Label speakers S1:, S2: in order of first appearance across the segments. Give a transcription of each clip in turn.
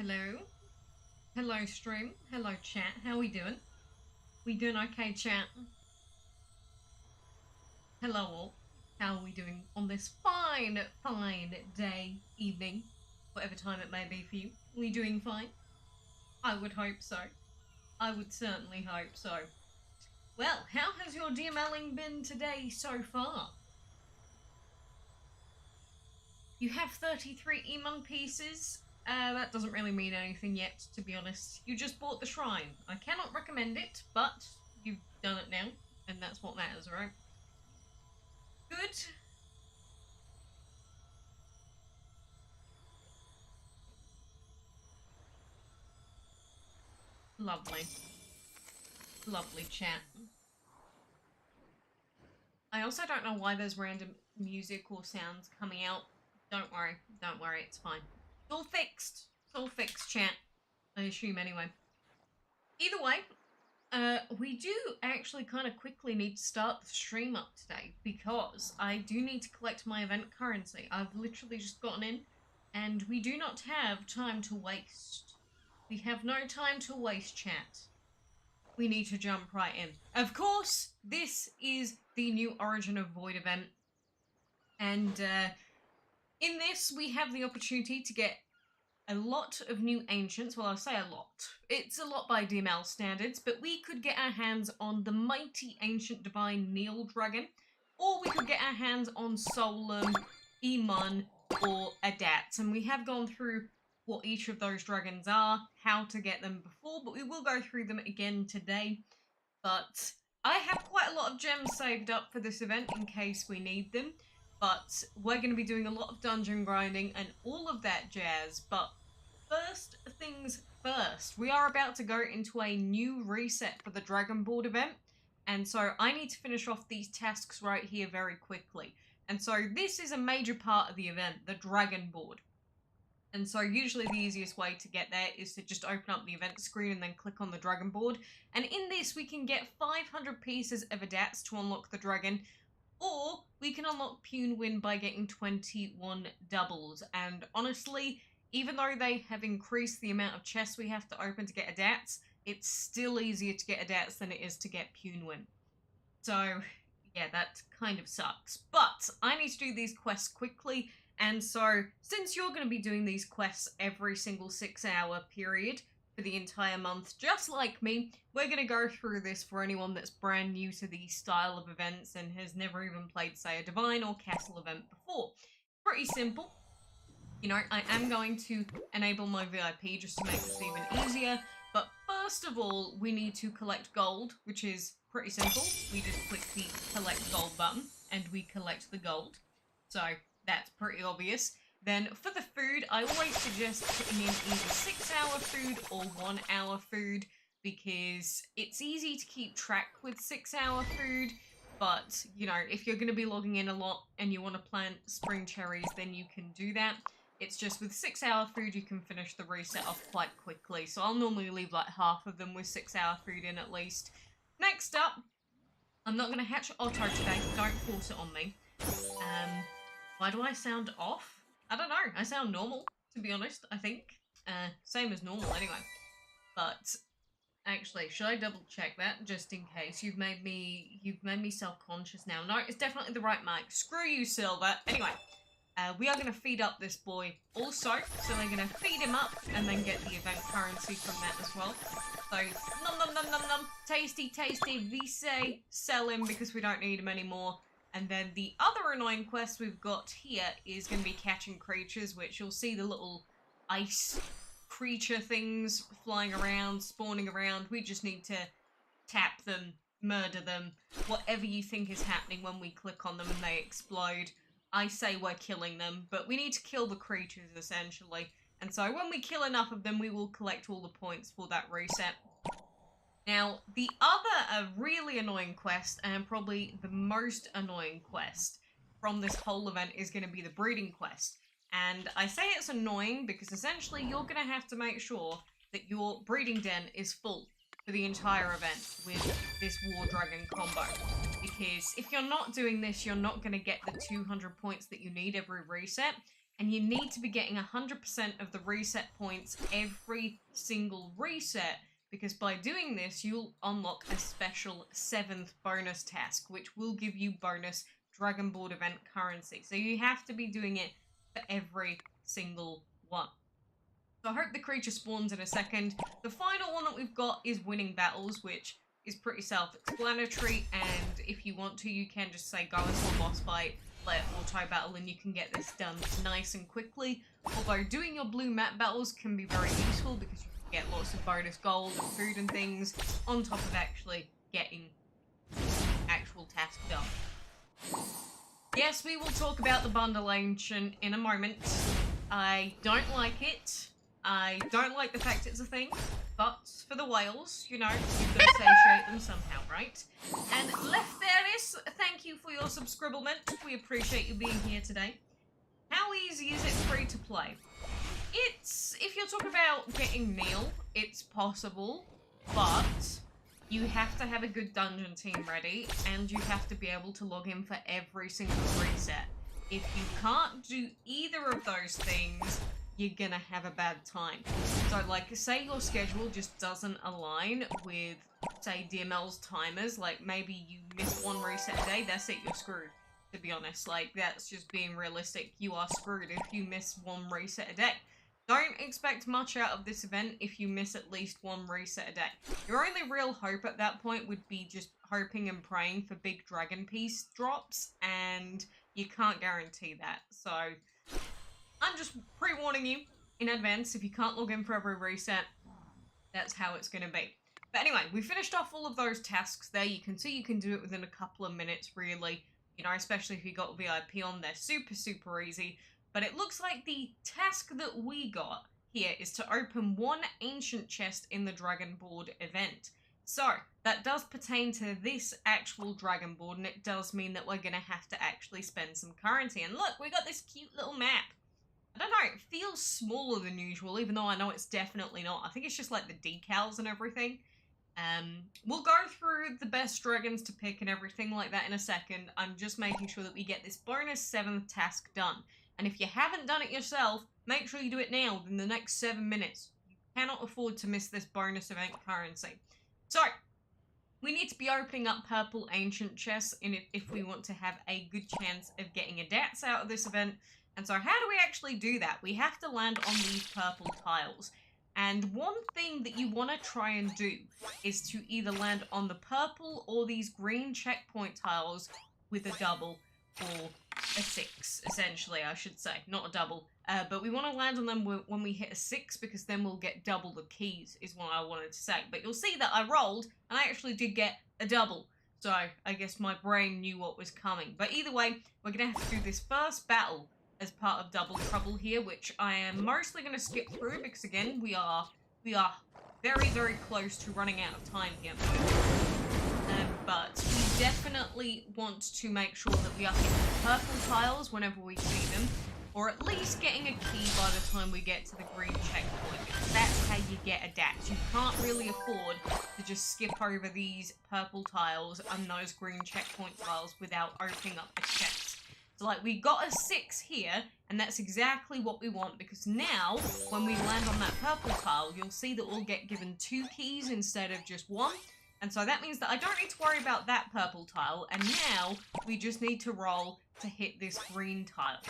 S1: Hello. Hello, stream. Hello, chat. How we doing? We doing okay, chat? Hello, all. How are we doing on this fine day, evening, whatever time it may be for you? We doing fine? I would hope so. I would certainly hope so. Well, how has your DMLing been today so far? You have 33 Emon pieces. That doesn't really mean anything yet, to be honest. You just bought the shrine. I cannot recommend it, but you've done it now, and that's what matters, right? Good. Lovely. Lovely chat. I also don't know why there's random music or sounds coming out. Don't worry, it's fine. It's all fixed. It's all fixed, chat. I assume anyway. Either way, we do actually kind of quickly need to start the stream up today because I do need to collect my event currency. I've literally just gotten in and we do not have time to waste. We have no time to waste, chat. We need to jump right in. Of course, this is the new Origin of Void event. And in this, we have the opportunity to get a lot of new ancients. Well, I'll say a lot. It's a lot by DML standards, but we could get our hands on the mighty ancient divine Neil dragon, or we could get our hands on Solum, Emon, or Adats. And we have gone through what each of those dragons are, how to get them before, but we will go through them again today. But I have quite a lot of gems saved up for this event in case we need them. But we're going to be doing a lot of dungeon grinding and all of that jazz. But first things first, we are about to go into a new reset for the Dragon Board event. And so I need to finish off these tasks right here very quickly. And so this is a major part of the event, the Dragon Board. And so usually the easiest way to get there is to just open up the event screen and then click on the Dragon Board. And in this we can get 500 pieces of Adats to unlock the dragon. Or we can unlock Punewin by getting 21 doubles. And honestly, even though they have increased the amount of chests we have to open to get Adats, it's still easier to get Adats than it is to get Punewin. So yeah, that kind of sucks. But I need to do these quests quickly. And so, since you're going to be doing these quests every single 6-hour period for the entire month, just like me, we're going to go through this for anyone that's brand new to the style of events and has never even played, say, a Divine or Castle event before. Pretty simple. You know, I am going to enable my VIP just to make this even easier, but first of all, we need to collect gold, which is pretty simple. We just click the collect gold button, and we collect the gold. So that's pretty obvious. Then for the food, I always suggest putting in either 6-hour food or 1-hour food because it's easy to keep track with 6-hour food. But, you know, if you're going to be logging in a lot and you want to plant spring cherries, then you can do that. It's just with 6-hour food, you can finish the reset off quite quickly. So I'll normally leave like half of them with 6-hour food in at least. Next up, I'm not going to hatch Otto today. Don't force it on me. Why do I sound off? I don't know. I sound normal, to be honest, I think. Same as normal anyway. But actually, should I double check that just in case? You've made me self-conscious now. No, it's definitely the right mic. Screw you, Silver. Anyway, we are going to feed up this boy also. So we're going to feed him up and then get the event currency from that as well. So, nom nom nom nom nom. Tasty, tasty. Vise. Sell him because we don't need him anymore. And then the other annoying quest we've got here is going to be catching creatures, which you'll see the little ice creature things flying around, spawning around. We just need to tap them, murder them, whatever you think is happening when we click on them and they explode. I say we're killing them, but we need to kill the creatures, essentially. And so when we kill enough of them, we will collect all the points for that reset. Now, the other really annoying quest, and probably the most annoying quest from this whole event, is going to be the breeding quest. And I say it's annoying because essentially you're going to have to make sure that your breeding den is full for the entire event with this War Dragon combo. Because if you're not doing this, you're not going to get the 200 points that you need every reset. and you need to be getting 100% of the reset points every single reset, because by doing this, you'll unlock a special 7th bonus task, which will give you bonus Dragon Board event currency. So you have to be doing it for every single one. So I hope the creature spawns in a second. The final one that we've got is winning battles, which is pretty self-explanatory, and if you want to, you can just say go into a boss fight, let auto battle, and you can get this done nice and quickly. Although doing your blue map battles can be very useful because you can get lots of bonus gold and food and things on top of actually getting actual task done. Yes, we will talk about the Bundle Ancient in a moment. I don't like it. I don't like the fact it's a thing, but for the whales, you know, you've got to satiate them somehow, right? And Lefteris, thank you for your subscriblement. We appreciate you being here today. How easy is it free to play? It's, if you're talking about getting Neil, it's possible, but you have to have a good dungeon team ready, and you have to be able to log in for every single reset. If you can't do either of those things, you're gonna have a bad time. So, like, say your schedule just doesn't align with, say, DML's timers, like, maybe you miss one reset a day, that's it, you're screwed, to be honest. Like, that's just being realistic. You are screwed if you miss one reset a day. Don't expect much out of this event if you miss at least one reset a day. Your only real hope at that point would be just hoping and praying for big dragon piece drops, and you can't guarantee that. So I'm just pre-warning you in advance, if you can't log in for every reset, that's how it's going to be. But anyway, we finished off all of those tasks there. You can see you can do it within a couple of minutes, really. You know, especially if you got VIP on, they're super, super easy. But it looks like the task that we got here is to open one ancient chest in the Dragon Board event. So, that does pertain to this actual Dragon Board, and it does mean that we're going to have to actually spend some currency. And look, we got this cute little map. I don't know, it feels smaller than usual, even though I know it's definitely not. I think it's just like the decals and everything. We'll go through the best dragons to pick and everything like that in a second. I'm just making sure that we get this bonus 7th task done. And if you haven't done it yourself, make sure you do it now, within the next 7 minutes. You cannot afford to miss this bonus event currency. So, we need to be opening up purple ancient chests in it if we want to have a good chance of getting a DATS out of this event. And so how do we actually do that? We have to land on these purple tiles. And one thing that you want to try and do is to either land on the purple or these green checkpoint tiles with a double or a 6, essentially, I should say. Not a double. But we want to land on them when we hit a 6, because then we'll get double the keys, is what I wanted to say. But you'll see that I rolled, and I actually did get a double. So I guess my brain knew what was coming. But either way, we're going to have to do this first battle as part of Double Trouble here, which I am mostly going to skip through because, again, we are very, very close to running out of time here. But we definitely want to make sure that we are hitting the purple tiles whenever we see them, or at least getting a key by the time we get to the green checkpoint, because that's how you get a DATS. You can't really afford to just skip over these purple tiles and those green checkpoint tiles without opening up the chest. So, like, we got a 6 here, and that's exactly what we want, because now, when we land on that purple tile, you'll see that we'll get given 2 keys instead of just 1, and so that means that I don't need to worry about that purple tile, and now we just need to roll to hit this green tile.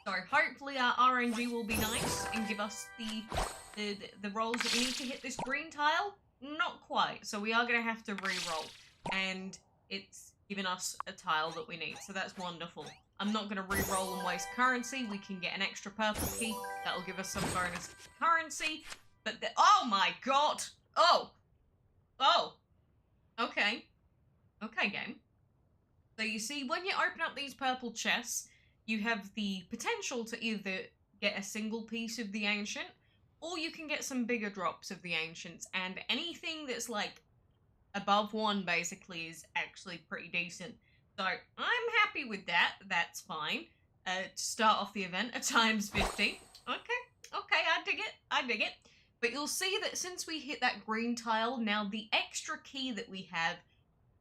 S1: So, hopefully our RNG will be nice and give us the rolls that we need to hit this green tile. Not quite, so we are going to have to re-roll, and it's given us a tile that we need, so that's wonderful. I'm not going to re-roll and waste currency. We can get an extra purple key. That'll give us some bonus currency. But oh my god! Oh! Okay. Okay, game. So you see, when you open up these purple chests, you have the potential to either get a single piece of the ancient, or you can get some bigger drops of the ancients, and anything that's like above 1 basically is actually pretty decent. So I'm happy with that. That's fine. To start off the event at times 50. Okay, I dig it. But you'll see that since we hit that green tile, now the extra key that we have,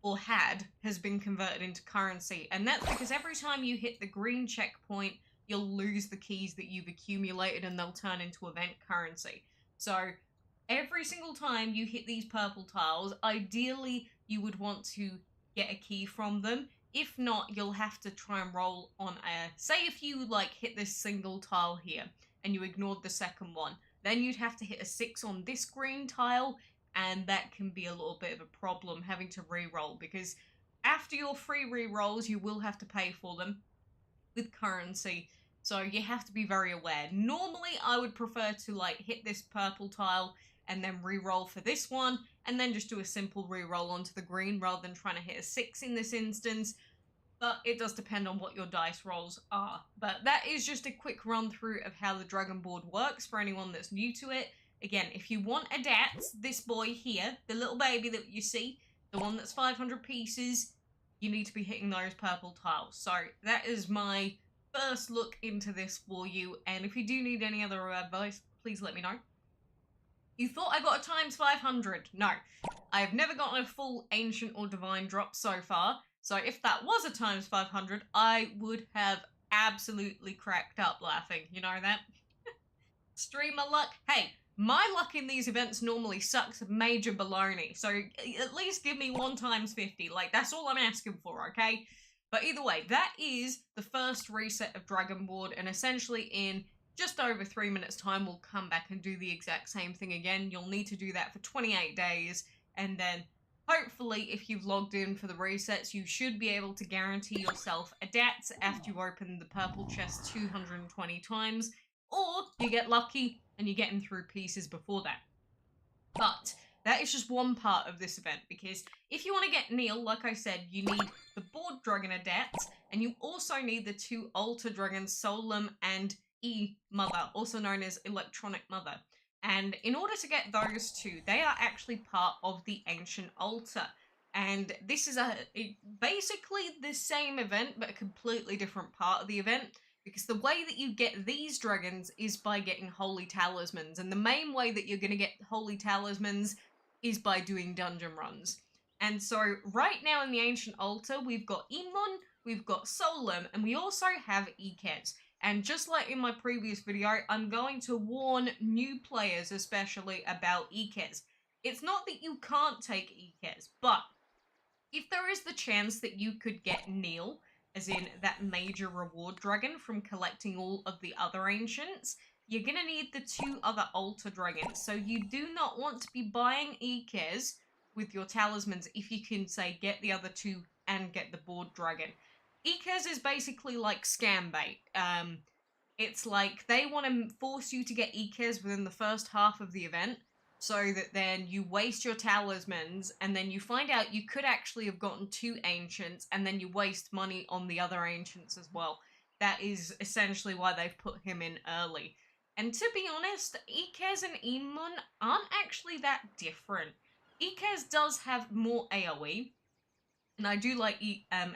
S1: or had, has been converted into currency. And that's because every time you hit the green checkpoint, you'll lose the keys that you've accumulated and they'll turn into event currency. So every single time you hit these purple tiles, ideally you would want to get a key from them. If not, you'll have to try and roll on a... Say if you like hit this single tile here and you ignored the second one, then you'd have to hit a 6 on this green tile, and that can be a little bit of a problem having to re-roll, because after your free re-rolls you will have to pay for them with currency. So you have to be very aware. Normally I would prefer to like hit this purple tile and then re-roll for this one, and then just do a simple re-roll onto the green rather than trying to hit a 6 in this instance. But it does depend on what your dice rolls are. But that is just a quick run through of how the dragon board works for anyone that's new to it. Again, if you want a DATS, this boy here, the little baby that you see, the one that's 500 pieces, you need to be hitting those purple tiles. So that is my first look into this for you. And if you do need any other advice, please let me know. You thought I got a times 500. No, I have never gotten a full ancient or divine drop so far. So if that was a times 500, I would have absolutely cracked up laughing. You know that? Streamer luck. Hey, my luck in these events normally sucks major baloney. So at least give me 1 times 50. Like, that's all I'm asking for, okay? But either way, that is the first reset of Dragon Board. And essentially in just over 3 minutes time, we'll come back and do the exact same thing again. You'll need to do that for 28 days. And then hopefully, if you've logged in for the resets, you should be able to guarantee yourself a DATS after you open the purple chest 220 times, or you get lucky and you get them through pieces before that. But that is just one part of this event, because if you want to get Neil, like I said, you need the board dragon a DATS, and you also need the 2 altar dragons, Solum and E-Mother, also known as Electronic Mother. And in order to get those 2, they are actually part of the Ancient Altar. And this is basically the same event, but a completely different part of the event. Because the way that you get these dragons is by getting Holy Talismans. And the main way that you're going to get Holy Talismans is by doing dungeon runs. And so right now in the Ancient Altar, we've got Imun, we've got Solum, and we also have Ikez. And just like in my previous video, I'm going to warn new players especially about Ikez. It's not that you can't take Ikez, but if there is the chance that you could get Neil, as in that major reward dragon from collecting all of the other ancients, you're going to need the 2 other altar dragons. So you do not want to be buying Ikez with your talismans if you can, say, get the other 2 and get the board dragon. Ikez is basically like scam bait. It's like they want to force you to get Ikez within the first half of the event, so that then you waste your talismans, and then you find out you could actually have gotten 2 ancients, and then you waste money on the other ancients as well. That is essentially why they've put him in early. And to be honest, Ikez and Imun aren't actually that different. Ikez does have more AoE, and I do like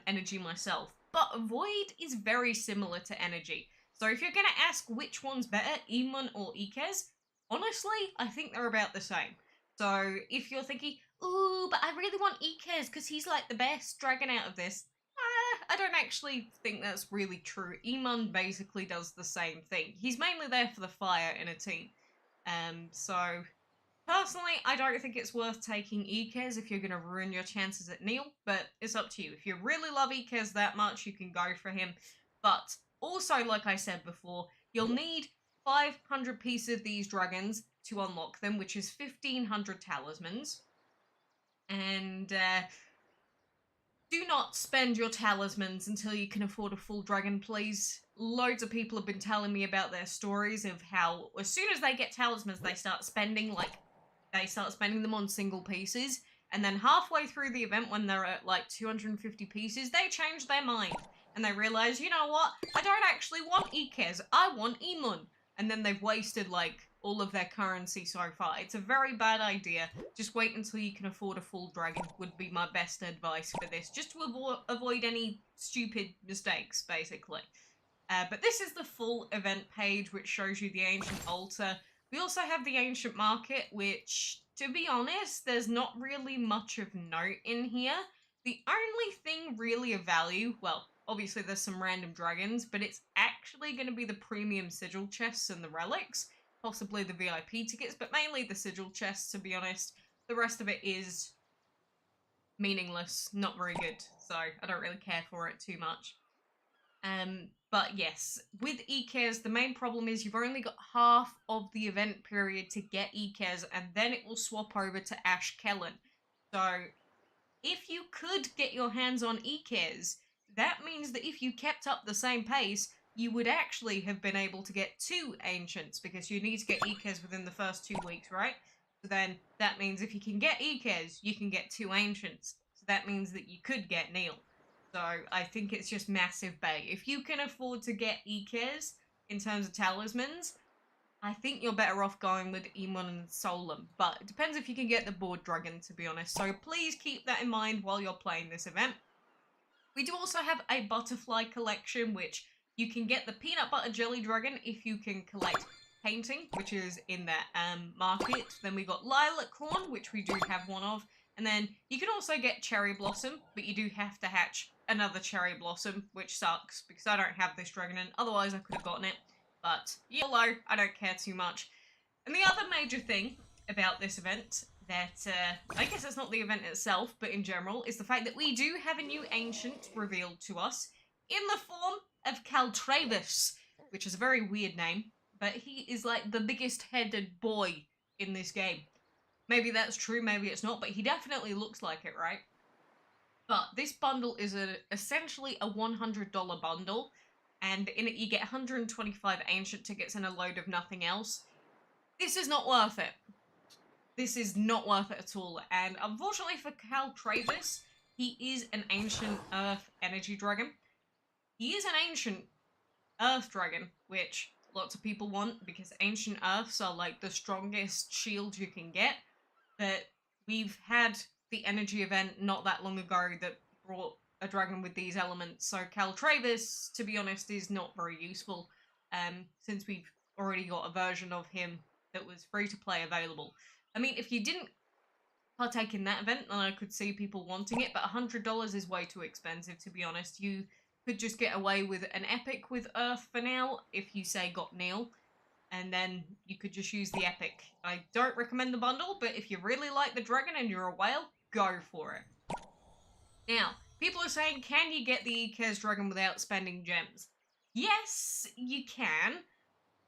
S1: energy myself, but Void is very similar to energy. So if you're going to ask which one's better, Imun or Ikez, honestly, I think they're about the same. So if you're thinking, ooh, but I really want Ikez because he's like the best dragon out of this, I don't actually think that's really true. Imun basically does the same thing. He's mainly there for the fire in a team. So personally, I don't think it's worth taking Ikez if you're going to ruin your chances at Neil, but it's up to you. If you really love Ikez that much, you can go for him. But also, like I said before, you'll need 500 pieces of these dragons to unlock them, which is 1,500 talismans. And do not spend your talismans until you can afford a full dragon, please. Loads of people have been telling me about their stories of how as soon as they get talismans, they start spending them on single pieces. And then halfway through the event, when they're at like 250 pieces, they change their mind. And they realize, you know what, I don't actually want Ikez, I want Imun. And then they've wasted like all of their currency so far. It's a very bad idea. Just wait until you can afford a full dragon would be my best advice for this. Just to avoid any stupid mistakes, basically. But this is the full event page, which shows you the Ancient Altar. We also have the Ancient Market, which, to be honest, there's not really much of note in here. The only thing really of value, well, Obviously, there's some random dragons, but it's actually going to be the premium sigil chests and the relics, possibly the VIP tickets, but mainly the sigil chests, to be honest. The rest of it is meaningless, not very good, so I don't really care for it too much. But yes, with EKs, the main problem is you've only got half of the event period to get EKs, and then it will swap over to Ash Kellen. So, if you could get your hands on EKs, that means that if you kept up the same pace, you would actually have been able to get 2 Ancients, because you need to get EKs within the first 2 weeks, right? So then, that means if you can get EKs, you can get 2 Ancients. So that means that you could get Neil. So I think it's just massive bait. If you can afford to get EKs in terms of talismans, I think you're better off going with Emon and Solum. But it depends if you can get the board dragon, to be honest. So please keep that in mind while you're playing this event. We do also have a butterfly collection, which you can get the peanut butter jelly dragon if you can collect painting, which is in that market. Then we got lilac corn, which we do have one of. And then you can also get cherry blossom, but you do have to hatch another cherry blossom, which sucks because I don't have this dragon in. Otherwise, I could have gotten it. But YOLO, I don't care too much. And the other major thing about this event that, I guess it's not the event itself, but in general, is the fact that we do have a new ancient revealed to us in the form of Caltravis, which is a very weird name, but he is like the biggest headed boy in this game. Maybe that's true, maybe it's not, but he definitely looks like it, right? But this bundle is essentially a $100 bundle, and in it you get 125 ancient tickets and a load of nothing else. This is not worth it. This is not worth it at all, and unfortunately for Caltravis, he is an ancient earth energy dragon. He is an ancient earth dragon, which lots of people want, because ancient earths are like the strongest shield you can get. But we've had the energy event not that long ago that brought a dragon with these elements, so Caltravis, to be honest, is not very useful, since we've already got a version of him that was free to play available. I mean, if you didn't partake in that event, then I could see people wanting it, but $100 is way too expensive, to be honest. You could just get away with an epic with Earth for now, if you say got Neil, and then you could just use the epic. I don't recommend the bundle, but if you really like the dragon and you're a whale, go for it. Now, people are saying, can you get the EK's dragon without spending gems? Yes, you can,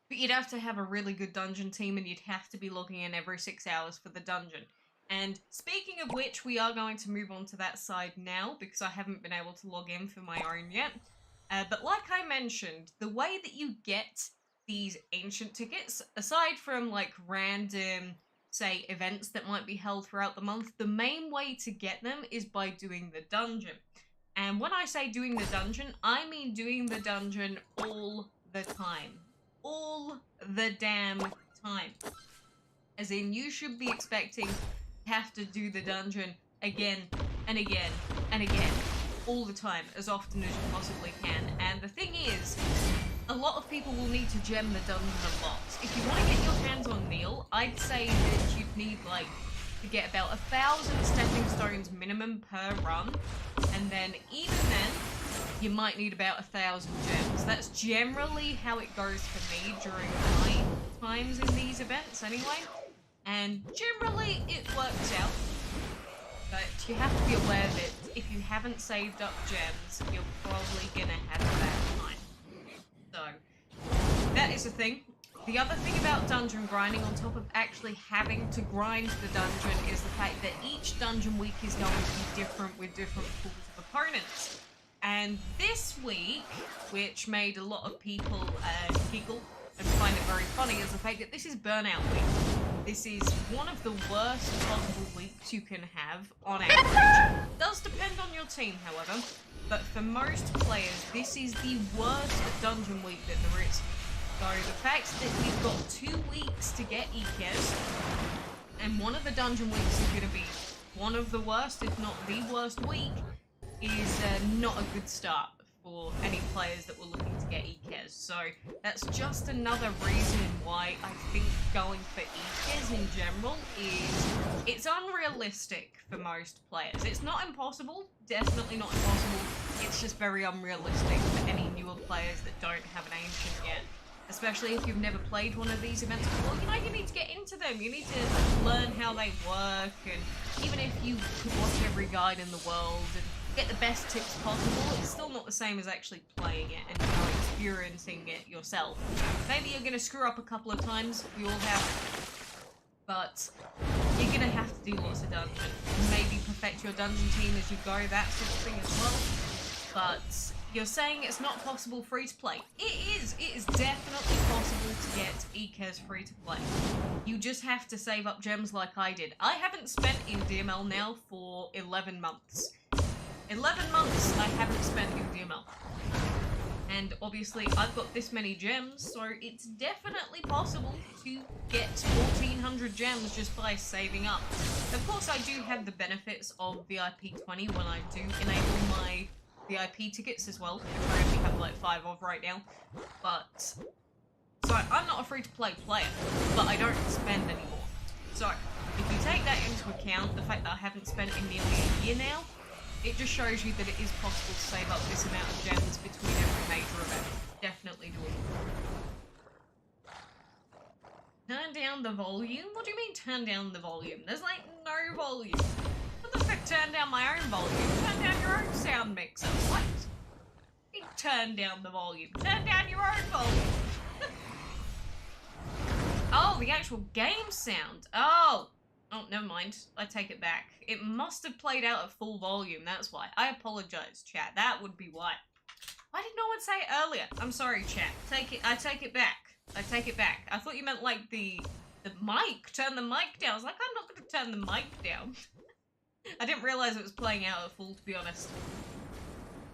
S1: but you'd have to have a really good dungeon team, and you'd have to be logging in every 6 hours for the dungeon. And speaking of which, we are going to move on to that side now, because I haven't been able to log in for my own yet. But like I mentioned, the way that you get these ancient tickets, aside from like random, say, events that might be held throughout the month, the main way to get them is by doing the dungeon. And when I say doing the dungeon, I mean doing the dungeon all the time. All the damn time. As in, you should be expecting to have to do the dungeon again and again and again, all the time, as often as you possibly can. And the thing is, a lot of people will need to gem the dungeon a lot. If you want to get your hands on Neil, I'd say that you'd need, like, to get about 1,000 stepping stones minimum per run, and then even then, you might need about 1,000 gems. That's generally how it goes for me during my times in these events anyway, and generally it works out. But you have to be aware that if you haven't saved up gems, you're probably gonna have a bad time. So, that is the thing. The other thing about dungeon grinding, on top of actually having to grind the dungeon, is the fact that each dungeon week is going to be different with different pools of opponents. And this week, which made a lot of people giggle and find it very funny, is the fact that this is Burnout Week. This is one of the worst possible weeks you can have on average. It does depend on your team, however. But for most players, this is the worst dungeon week that there is. So the fact that we've got 2 weeks to get EKs, and one of the dungeon weeks is going to be one of the worst, if not the worst week, is not a good start for any players that were looking to get EKs. So that's just another reason why I think going for EKs in general it's unrealistic for most players. It's not impossible, definitely not impossible. it's just very unrealistic for any newer players that don't have an ancient yet. Especially if you've never played one of these events before, you know, you need to get into them. You need to learn how they work, and even if you could watch every guide in the world and get the best tips possible, it's still not the same as actually playing it and experiencing it yourself. Maybe you're going to screw up a couple of times, we all have, but you're going to have to do lots of dungeons. Maybe perfect your dungeon team as you go, that sort of thing as well. But you're saying it's not possible free to play. It is definitely possible to get EKES free to play. You just have to save up gems like I did. I haven't spent in DML now for 11 months. 11 months I haven't spent in DML. And obviously I've got this many gems, so it's definitely possible to get 1400 gems just by saving up. Of course I do have the benefits of VIP 20 when I do enable my VIP tickets as well, which I only have like 5 of right now. But, so I'm not a free-to-play player, but I don't spend anymore. So, if you take that into account, the fact that I haven't spent in nearly a year now, it just shows you that it is possible to save up this amount of gems between every major event. Definitely doable. Turn down the volume? What do you mean turn down the volume? There's like no volume. What the fuck, turn down my own volume? Turn down your own sound mixer. What? You turn down the volume. Turn down your own volume. Oh, the actual game sound. Oh, never mind. I take it back. It must have played out at full volume, that's why. I apologize, chat. That would be why. Why did no one say it earlier? I'm sorry, chat. I take it back. I take it back. I thought you meant like the mic. Turn the mic down. I was like, I'm not going to turn the mic down. I didn't realize it was playing out at full, to be honest.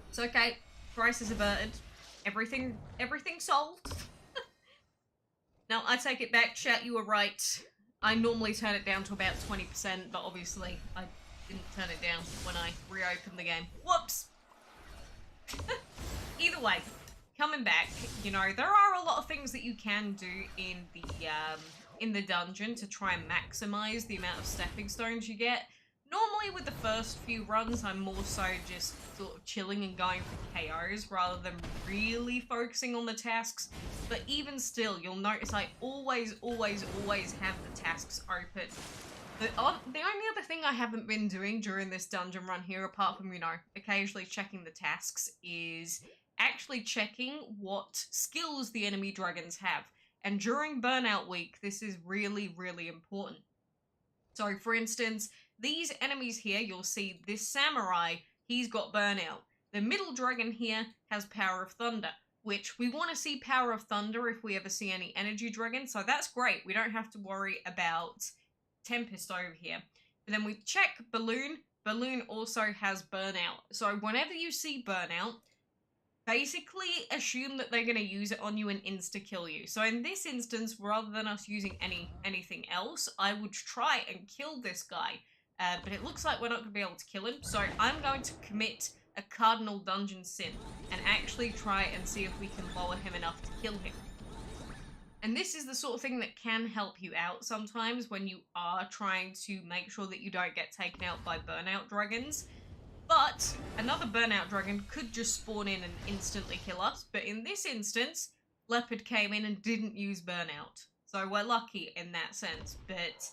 S1: It's okay. Crisis averted. Everything solved. Now, I take it back, chat. You were right. I normally turn it down to about 20%, but obviously I didn't turn it down when I reopened the game. Whoops! Either way, coming back, you know, there are a lot of things that you can do in the dungeon to try and maximize the amount of stepping stones you get. Normally with the first few runs, I'm more so just sort of chilling and going for KOs rather than really focusing on the tasks. But even still, you'll notice I always have the tasks open. The only other thing I haven't been doing during this dungeon run here, apart from, you know, occasionally checking the tasks, is actually checking what skills the enemy dragons have. And during Burnout Week, this is really, really important. So, for instance, these enemies here, you'll see this samurai, he's got Burnout. The middle dragon here has Power of Thunder, which we want to see Power of Thunder if we ever see any energy dragons, so that's great. We don't have to worry about Tempest over here. But then we check Balloon. Balloon also has Burnout. So whenever you see Burnout, basically assume that they're going to use it on you and insta-kill you. So in this instance, rather than us using anything else, I would try and kill this guy. But it looks like we're not going to be able to kill him, so I'm going to commit a cardinal dungeon sin and actually try and see if we can lower him enough to kill him. And this is the sort of thing that can help you out sometimes when you are trying to make sure that you don't get taken out by burnout dragons. But another burnout dragon could just spawn in and instantly kill us, but in this instance, Leopard came in and didn't use burnout. So we're lucky in that sense, but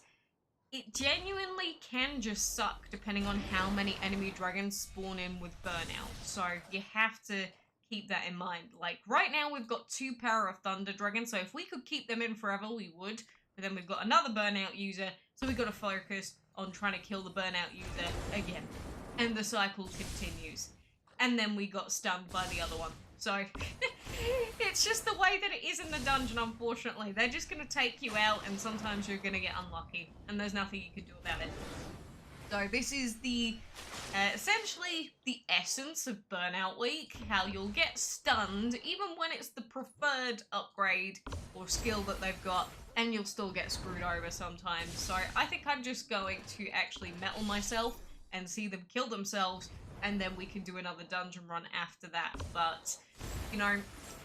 S1: it genuinely can just suck depending on how many enemy dragons spawn in with burnout. So you have to keep that in mind. Like right now we've got 2 Power of Thunder dragons, so if we could keep them in forever we would, but then we've got another burnout user, so we've got to focus on trying to kill the burnout user again. And the cycle continues. And then we got stunned by the other one. So, it's just the way that it is in the dungeon, unfortunately. They're just going to take you out, and sometimes you're going to get unlucky. And there's nothing you can do about it. So, this is the, essentially, the essence of Burnout Week. How you'll get stunned, even when it's the preferred upgrade or skill that they've got. And you'll still get screwed over sometimes. So, I think I'm just going to actually metal myself and see them kill themselves, and then we can do another dungeon run after that. But, you know,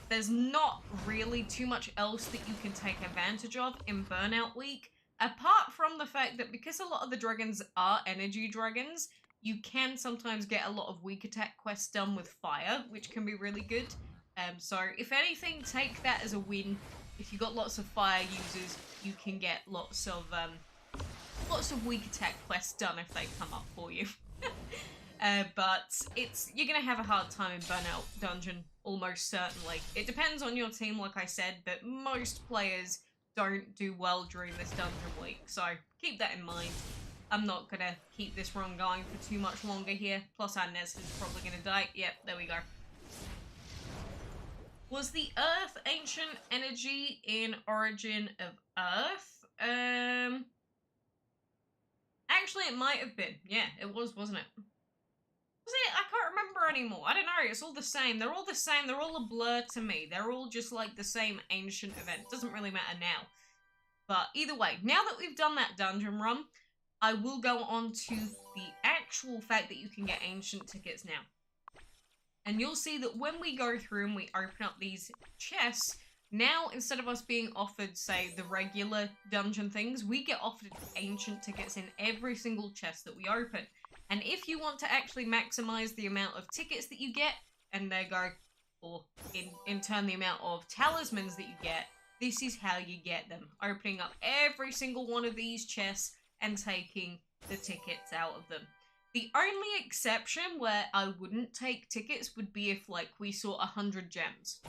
S1: there's not really too much else that you can take advantage of in Burnout Week, apart from the fact that because a lot of the dragons are energy dragons, You can sometimes get a lot of weak attack quests done with fire, which can be really good. So if anything, take that as a win. If you've got lots of fire users, you can get lots of weak attack quests done if they come up for you. But you're gonna have a hard time in Burnout Dungeon, almost certainly. It depends on your team, like I said, but most players don't do well during this dungeon week, so keep that in mind. I'm not gonna keep this run going for too much longer here, plus our Nez is probably gonna die. Yep, there we go. Was the Earth ancient energy in Origin of Earth? Actually, it might have been. Yeah, it was, wasn't it? Was it? I can't remember anymore. I don't know. It's all the same. They're all the same. They're all a blur to me. They're all just like the same ancient event. Doesn't really matter now. But either way, now that we've done that dungeon run, I will go on to the actual fact that you can get ancient tickets now. And you'll see that when we go through and we open up these chests, now instead of us being offered, say, the regular dungeon things, we get offered ancient tickets in every single chest that we open. And if you want to actually maximize the amount of tickets that you get, and there go, or in turn the amount of talismans that you get, this is how you get them. Opening up every single one of these chests and taking the tickets out of them. The only exception where I wouldn't take tickets would be if, like, we saw 100 gems.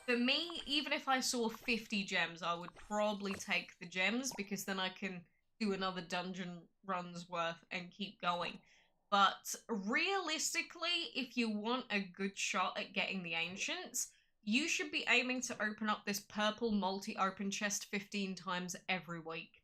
S1: For me, even if I saw 50 gems, I would probably take the gems, because then I can do another dungeon run's worth and keep going. But realistically, if you want a good shot at getting the ancients, you should be aiming to open up this purple multi-open chest 15 times every week.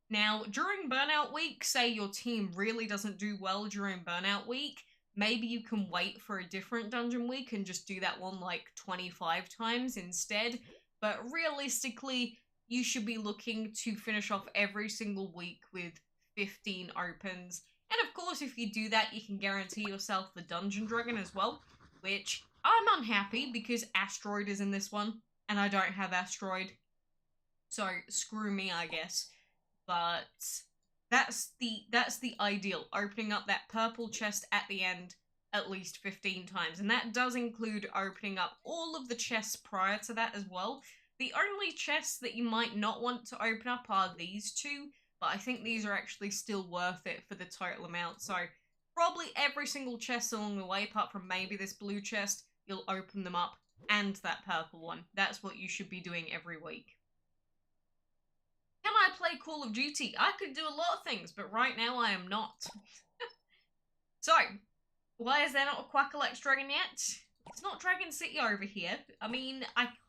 S1: Now, during Burnout Week, say your team really doesn't do well during Burnout Week, maybe you can wait for a different dungeon week and just do that one like 25 times instead. But realistically, you should be looking to finish off every single week with 15 opens. And of course, if you do that, you can guarantee yourself the Dungeon Dragon as well, which I'm unhappy because Asteroid is in this one, and I don't have Asteroid. So screw me, I guess. But that's the ideal, opening up that purple chest at the end at least 15 times. And that does include opening up all of the chests prior to that as well. The only chests that you might not want to open up are these two, but I think these are actually still worth it for the total amount. So probably every single chest along the way, apart from maybe this blue chest, you'll open them up, and that purple one. That's what you should be doing every week. Can I play Call of Duty? I could do a lot of things, but right now I am not. So, why is there not a quackalakes dragon yet? It's not Dragon City over here. I mean,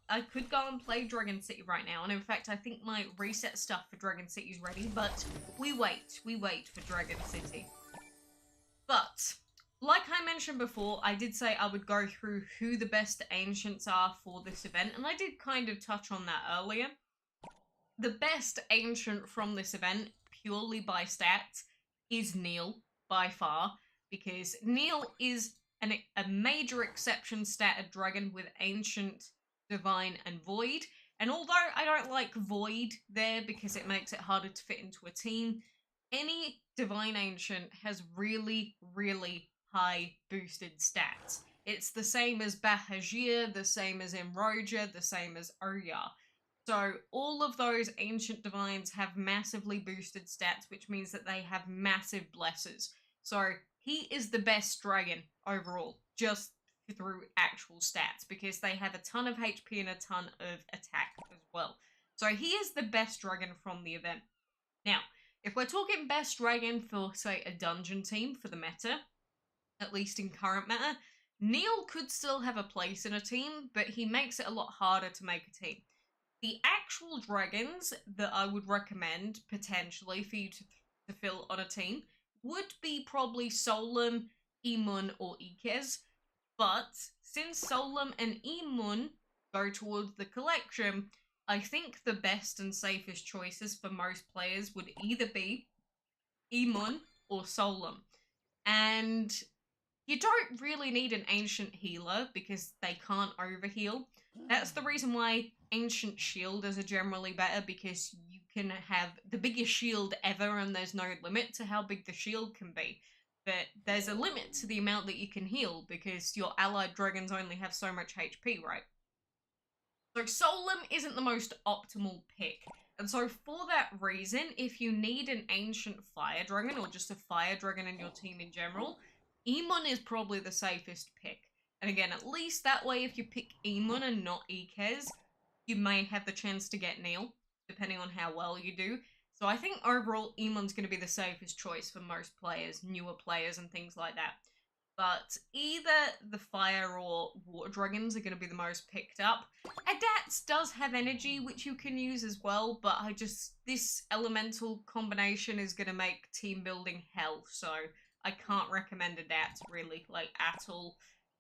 S1: I could go and play Dragon City right now, and in fact, I think my reset stuff for Dragon City is ready, but we wait for Dragon City. But, like I mentioned before, I did say I would go through who the best ancients are for this event, and I did kind of touch on that earlier. The best ancient from this event, purely by stats, is Neil, by far, because Neil is a major exception statted dragon with Ancient, Divine, and Void. And although I don't like Void there because it makes it harder to fit into a team, any Divine Ancient has really, really high boosted stats. It's the same as Bahajir, the same as Imroja, the same as Oya. So all of those Ancient Divines have massively boosted stats, which means that they have massive blesses. So he is the best dragon overall, just through actual stats, because they have a ton of HP and a ton of attack as well. So he is the best dragon from the event. Now, if we're talking best dragon for, say, a dungeon team for the meta, at least in current meta, Neil could still have a place in a team, but he makes it a lot harder to make a team. The actual dragons that I would recommend, potentially, for you to fill on a team would be probably Solum, Emun, or Ikez. But since Solum and Emun go towards the collection, I think the best and safest choices for most players would either be Emun or Solum. And you don't really need an Ancient Healer because they can't overheal. That's the reason why Ancient Shielders are generally better, because you can have the biggest shield ever and there's no limit to how big the shield can be. But there's a limit to the amount that you can heal because your allied dragons only have so much HP, right? So Solemn isn't the most optimal pick. And so for that reason, if you need an ancient fire dragon or just a fire dragon in your team in general, Emon is probably the safest pick. And again, at least that way if you pick Emon and not Ikez, you may have the chance to get Neil, depending on how well you do. So I think overall Emon's going to be the safest choice for most players, newer players and things like that. But either the fire or water dragons are going to be the most picked up. Adats does have energy, which you can use as well, but this elemental combination is going to make team building hell, so I can't recommend Adats really, like, at all.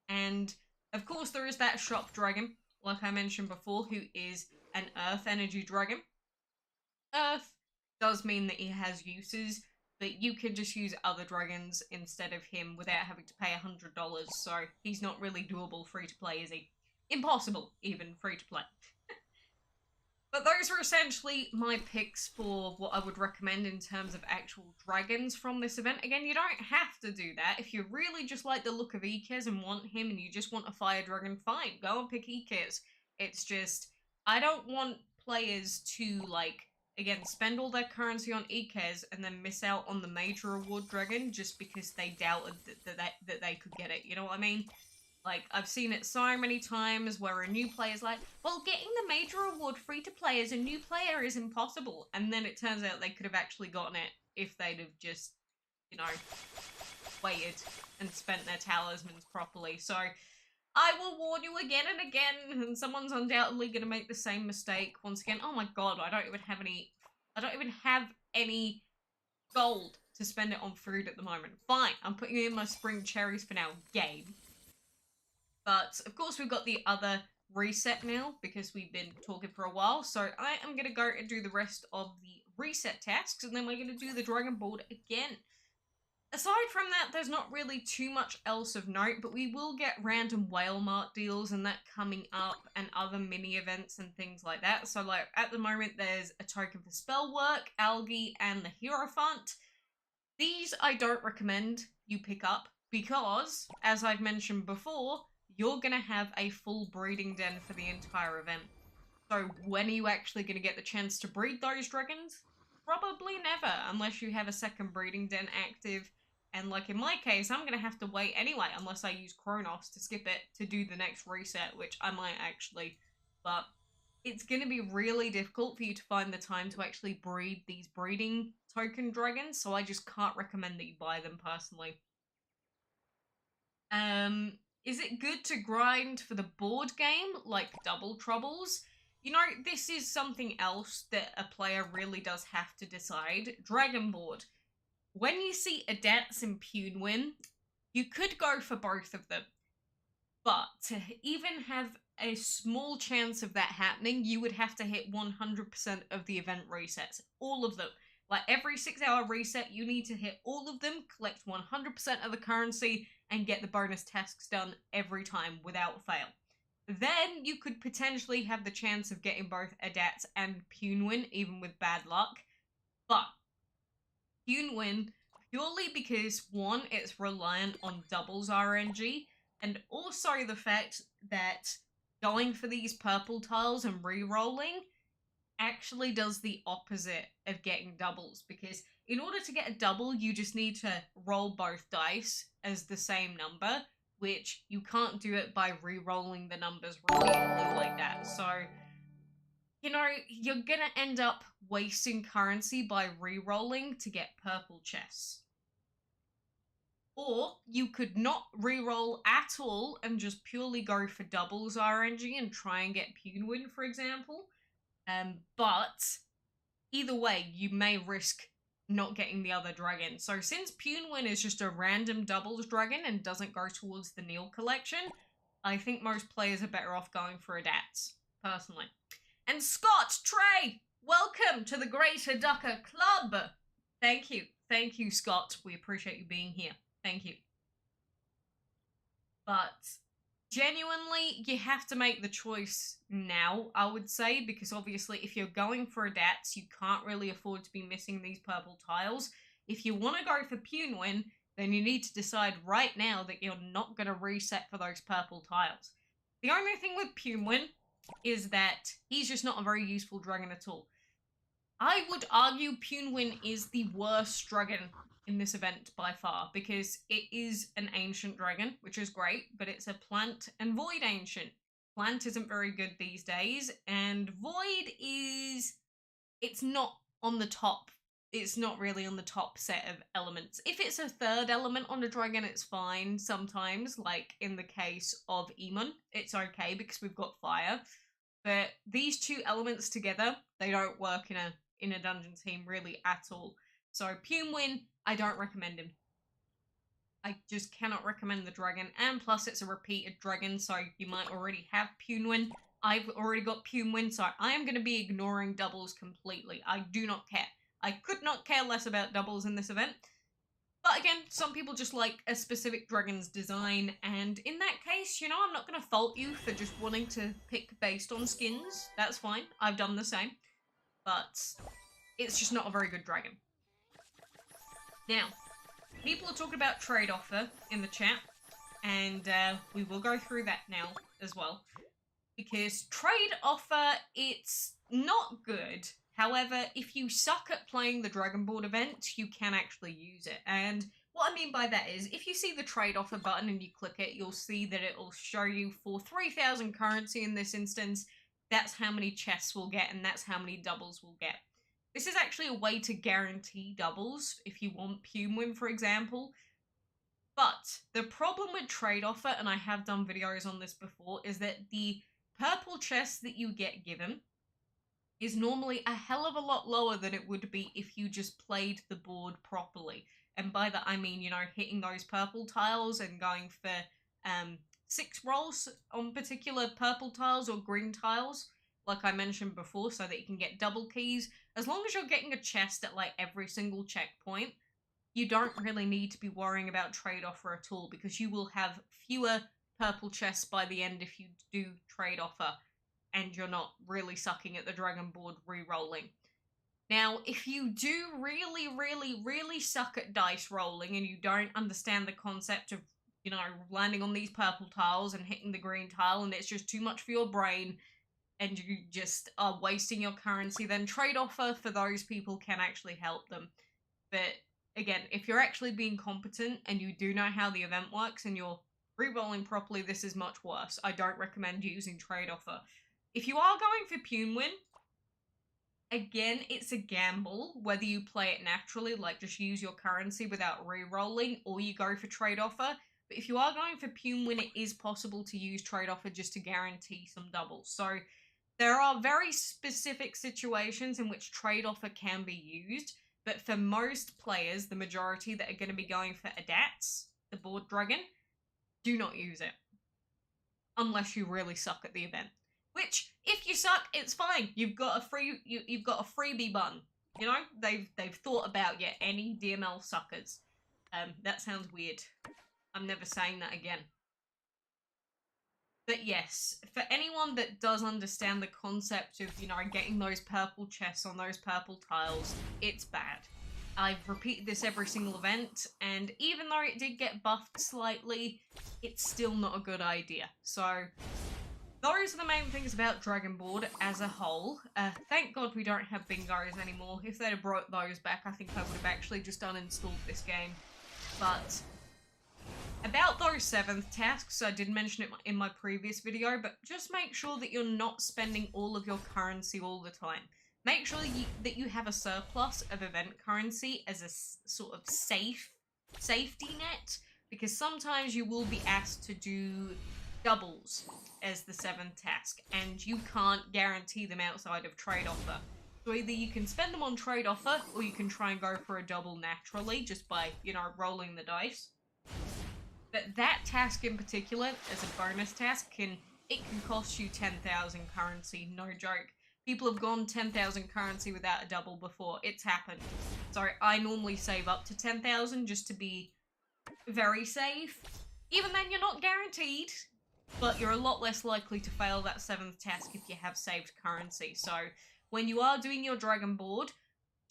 S1: And, of course, there is that shop dragon, like I mentioned before, who is an earth energy dragon. Earth does mean that he has uses, but you can just use other dragons instead of him without having to pay $100, so he's not really doable free-to-play, is he? Impossible, even, free-to-play. But those are essentially my picks for what I would recommend in terms of actual dragons from this event. Again, you don't have to do that. If you really just like the look of Ikez and want him and you just want a fire dragon, fine, go and pick Ikez. It's just, I don't want players to, like, again, spend all their currency on Ikez and then miss out on the major reward dragon just because they doubted that they could get it. You know what I mean? Like, I've seen it so many times where a new player's like, well, getting the major reward free to play as a new player is impossible. And then it turns out they could have actually gotten it if they'd have just, you know, waited and spent their talismans properly. So I will warn you again and again, and someone's undoubtedly going to make the same mistake once again. Oh my god, I don't even have any gold to spend it on food at the moment. Fine, I'm putting in my spring cherries for now. Game. But, of course, we've got the other reset now, because we've been talking for a while. So I am going to go and do the rest of the reset tasks, and then we're going to do the dragon board again. Aside from that, there's not really too much else of note, but we will get random whale mark deals and that coming up, and other mini events and things like that. So, like, at the moment, there's a token for spell work, algae, and the hierophant. These I don't recommend you pick up because, as I've mentioned before, you're going to have a full breeding den for the entire event. So when are you actually going to get the chance to breed those dragons? Probably never, unless you have a second breeding den active. And like in my case, I'm going to have to wait anyway, unless I use Kronos to skip it to do the next reset, which I might actually. But it's going to be really difficult for you to find the time to actually breed these breeding token dragons, so I just can't recommend that you buy them personally. Is it good to grind for the board game, like Double Troubles? You know, this is something else that a player really does have to decide. Dragon board. When you see Adats and Punewin, you could go for both of them. But to even have a small chance of that happening, you would have to hit 100% of the event resets. All of them. Like, every 6-hour reset, you need to hit all of them, collect 100% of the currency, and get the bonus tasks done every time without fail. Then you could potentially have the chance of getting both Adats and Punewin, even with bad luck. But Punewin, purely because, one, it's reliant on doubles RNG, and also the fact that going for these purple tiles and re-rolling actually does the opposite of getting doubles, because in order to get a double, you just need to roll both dice as the same number, which you can't do it by re-rolling the numbers repeatedly like that. So, you know, you're gonna end up wasting currency by re-rolling to get purple chests. Or you could not re-roll at all and just purely go for doubles RNG and try and get Punewin, for example. But either way, you may risk not getting the other dragon. So since Punewin is just a random doubles dragon and doesn't go towards the Neil collection, I think most players are better off going for Adats, personally. And Scott, Trey, welcome to the Greater Ducker Club. Thank you, Scott. We appreciate you being here. Thank you. But genuinely, you have to make the choice now, I would say, because obviously if you're going for adats, you can't really afford to be missing these purple tiles. If you want to go for Punwin, then you need to decide right now that you're not going to reset for those purple tiles. The only thing with Punwin is that he's just not a very useful dragon at all. I would argue Punwin is the worst dragon in this event by far, because it is an ancient dragon, which is great, but it's a plant and void ancient. Plant isn't very good these days, and void is... it's not on the top. It's not really on the top set of elements. If it's a third element on a dragon, it's fine sometimes, like in the case of Eamon, it's okay because we've got fire. But these two elements together, they don't work in a dungeon team really at all. So Punwin, I don't recommend him. I just cannot recommend the dragon, and plus it's a repeated dragon, so you might already have Punwin. I've already got Punwin, so I am going to be ignoring doubles completely. I do not care. I could not care less about doubles in this event. But again, some people just like a specific dragon's design, and in that case, you know, I'm not going to fault you for just wanting to pick based on skins. That's fine. I've done the same. But it's just not a very good dragon. Now, people are talking about trade offer in the chat, and we will go through that now as well. Because trade offer, it's not good. However, if you suck at playing the Dragon Board event, you can actually use it. And what I mean by that is, if you see the trade offer button and you click it, you'll see that it will show you for 3,000 currency in this instance, that's how many chests we'll get, and that's how many doubles we'll get. This is actually a way to guarantee doubles if you want Punwin, for example. But the problem with trade offer, and I have done videos on this before, is that the purple chest that you get given is normally a hell of a lot lower than it would be if you just played the board properly. And by that I mean, you know, hitting those purple tiles and going for 6 rolls on particular purple tiles or green tiles, like I mentioned before, so that you can get double keys. As long as you're getting a chest at like every single checkpoint, you don't really need to be worrying about trade offer at all, because you will have fewer purple chests by the end if you do trade offer and you're not really sucking at the dragon board re-rolling. Now, if you do really suck at dice rolling and you don't understand the concept of, you know, landing on these purple tiles and hitting the green tile, and it's just too much for your brain and you just are wasting your currency, then trade offer for those people can actually help them. But again, if you're actually being competent and you do know how the event works and you're re-rolling properly, this is much worse. I don't recommend using trade offer. If you are going for Punwin, again, it's a gamble whether you play it naturally, like just use your currency without re-rolling, or you go for trade offer. But if you are going for Punwin, it is possible to use trade offer just to guarantee some doubles. So there are very specific situations in which trade offer can be used, but for most players, the majority that are going to be going for adats, the board dragon, do not use it. Unless you really suck at the event. Which, if you suck, it's fine. You've got a freebie button. You know, they've thought about you. Any DML suckers. That sounds weird. I'm never saying that again. But yes, for anyone that does understand the concept of, you know, getting those purple chests on those purple tiles, it's bad. I've repeated this every single event, and even though it did get buffed slightly, it's still not a good idea. So those are the main things about Dragon Board as a whole. Thank God we don't have bingos anymore. If they'd have brought those back, I think I would have actually just uninstalled this game. But about those 7th tasks, I did mention it in my previous video, but just make sure that you're not spending all of your currency all the time. Make sure that you have a surplus of event currency as a sort of safety net, because sometimes you will be asked to do doubles as the 7th task, and you can't guarantee them outside of trade offer. So either you can spend them on trade offer, or you can try and go for a double naturally, just by, you know, rolling the dice. But that task in particular, as a bonus task, can cost you 10,000 currency, no joke. People have gone 10,000 currency without a double before. It's happened. So I normally save up to 10,000 just to be very safe. Even then, you're not guaranteed. but you're a lot less likely to fail that 7th task if you have saved currency. So when you are doing your dragon board,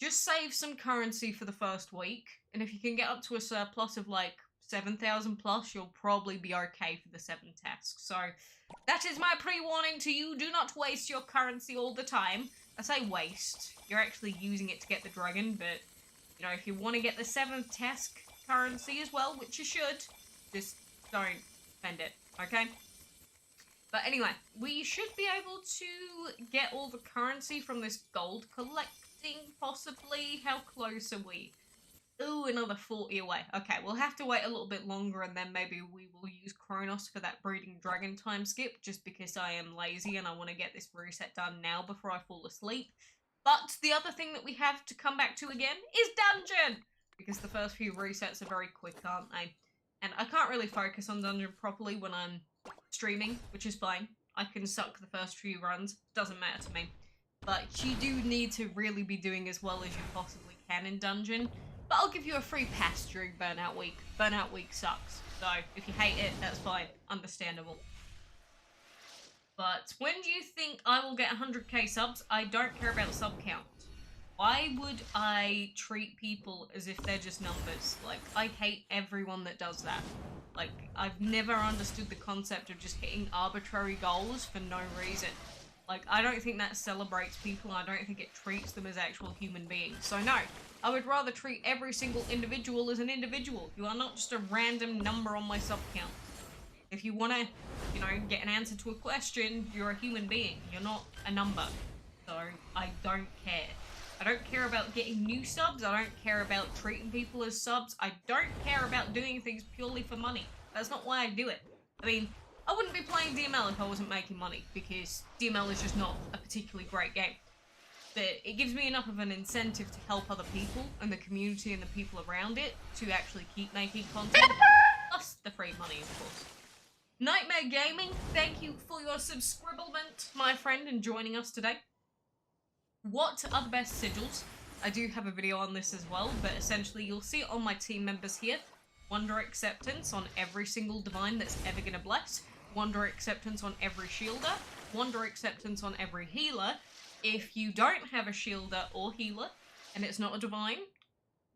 S1: just save some currency for the first week, and if you can get up to a surplus of like 7,000 plus, you'll probably be okay for the 7th task. So that is my pre-warning to you. Do not waste your currency all the time. I say waste. You're actually using it to get the dragon, but, you know, if you want to get the 7th task currency as well, which you should, just don't spend it, okay? But anyway, we should be able to get all the currency from this gold collecting, possibly. How close are we? Ooh, another 40 away. Okay, we'll have to wait a little bit longer, and then maybe we will use Kronos for that breeding dragon time skip, just because I am lazy and I want to get this reset done now before I fall asleep. But the other thing that we have to come back to again is dungeon, because the first few resets are very quick, aren't they? And I can't really focus on dungeon properly when I'm streaming, which is fine. I can suck the first few runs, doesn't matter to me. But you do need to really be doing as well as you possibly can in dungeon. But I'll give you a free pass during Burnout Week. Burnout Week sucks, so if you hate it, that's fine. Understandable. But when do you think I will get 100k subs? I don't care about sub count. Why would I treat people as if they're just numbers? Like, I hate everyone that does that. Like, I've never understood the concept of just hitting arbitrary goals for no reason. Like, I don't think that celebrates people, I don't think it treats them as actual human beings. So no, I would rather treat every single individual as an individual. You are not just a random number on my sub count. If you want to, you know, get an answer to a question, you're a human being. You're not a number. So, I don't care. I don't care about getting new subs. I don't care about treating people as subs. I don't care about doing things purely for money. That's not why I do it. I mean, I wouldn't be playing DML if I wasn't making money, because DML is just not a particularly great game. But it gives me enough of an incentive to help other people and the community and the people around it to actually keep making content. Plus the free money, of course. Nightmare Gaming, thank you for your subscriblement, my friend, and joining us today. What are the best sigils? I do have a video on this as well, but essentially you'll see it on my team members here. Wonder Acceptance on every single divine that's ever gonna bless. Wonder Acceptance on every shielder. Wonder Acceptance on every healer. If you don't have a shielder or healer, and it's not a divine,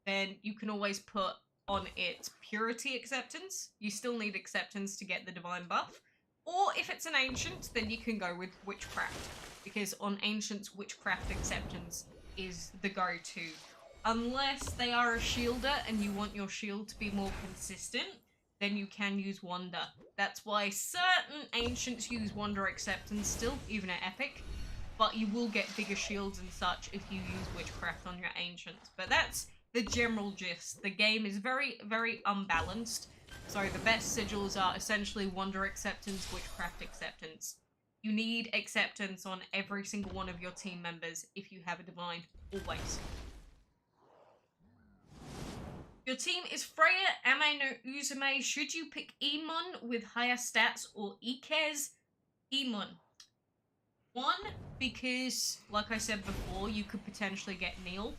S1: then you can always put on it Purity Acceptance. You still need Acceptance to get the divine buff. Or if it's an Ancient, then you can go with Witchcraft, because on Ancients, Witchcraft Acceptance is the go-to. Unless they are a shielder and you want your shield to be more consistent, then you can use Wonder. That's why certain Ancients use Wonder Acceptance still, even at Epic, but you will get bigger shields and such if you use Witchcraft on your Ancients. But that's the general gist. The game is very, very unbalanced, so the best sigils are essentially Wonder Acceptance, Witchcraft Acceptance. You need Acceptance on every single one of your team members if you have a divine, always. Your team is Freya, Ame no Uzume. Should you pick Emon with higher stats or Ikez? Emon. One, because, like I said before, you could potentially get Neil.